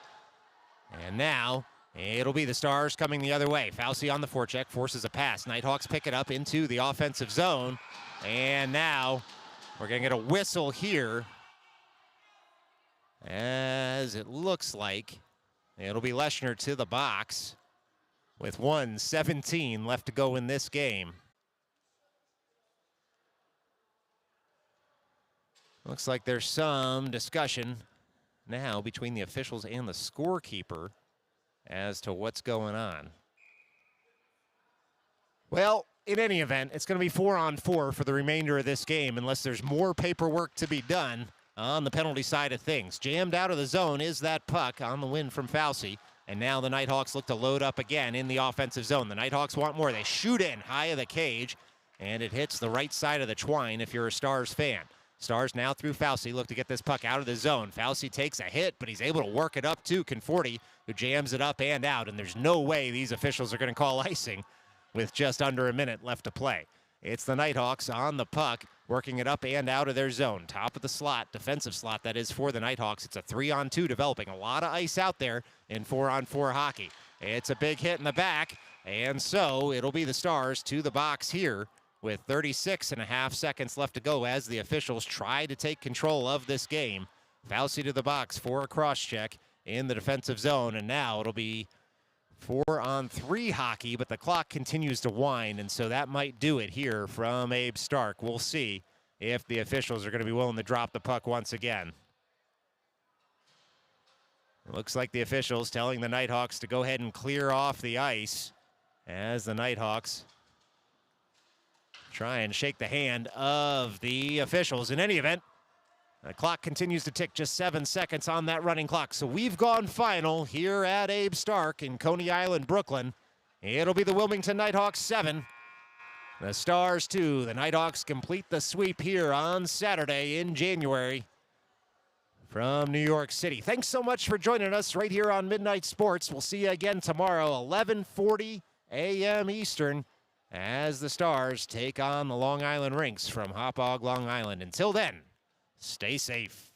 And now it'll be the Stars coming the other way. Fauci on the forecheck, forces a pass. Nighthawks pick it up into the offensive zone. And now we're going to get a whistle here, as it looks like it'll be Leshner to the box with 1:17 left to go in this game. Looks like there's some discussion now between the officials and the scorekeeper as to what's going on. Well, in any event, it's going to be 4-on-4 for the remainder of this game unless there's more paperwork to be done on the penalty side of things. Jammed out of the zone is that puck on the win from Fauci. And now the Nighthawks look to load up again in the offensive zone. The Nighthawks want more. They shoot in high of the cage, and it hits the right side of the twine if you're a Stars fan. Stars now through Fauci look to get this puck out of the zone. Fauci takes a hit, but he's able to work it up to Conforti, who jams it up and out, and there's no way these officials are going to call icing with just under a minute left to play. It's the Nighthawks on the puck, working it up and out of their zone. Top of the slot, defensive slot, that is for the Nighthawks. It's a 3-on-2 developing. A lot of ice out there in 4-on-4 hockey. It's a big hit in the back, and so it'll be the Stars to the box here with 36.5 seconds left to go as the officials try to take control of this game. Fauci to the box for a cross-check in the defensive zone, and now it'll be 4-on-3 hockey, but the clock continues to wind, and so that might do it here from Abe Stark. We'll see if the officials are going to be willing to drop the puck once again. It looks like the officials telling the Nighthawks to go ahead and clear off the ice as the Nighthawks try and shake the hand of the officials. In any event, the clock continues to tick, just 7 seconds on that running clock. So we've gone final here at Abe Stark in Coney Island, Brooklyn. It'll be the Wilmington Nighthawks 7, the Stars 2. The Nighthawks complete the sweep here on Saturday in January from New York City. Thanks so much for joining us right here on Midnight Sports. We'll see you again tomorrow, 11:40 a.m. Eastern, as the Stars take on the Long Island Rinks from Hauppauge, Long Island. Until then, stay safe.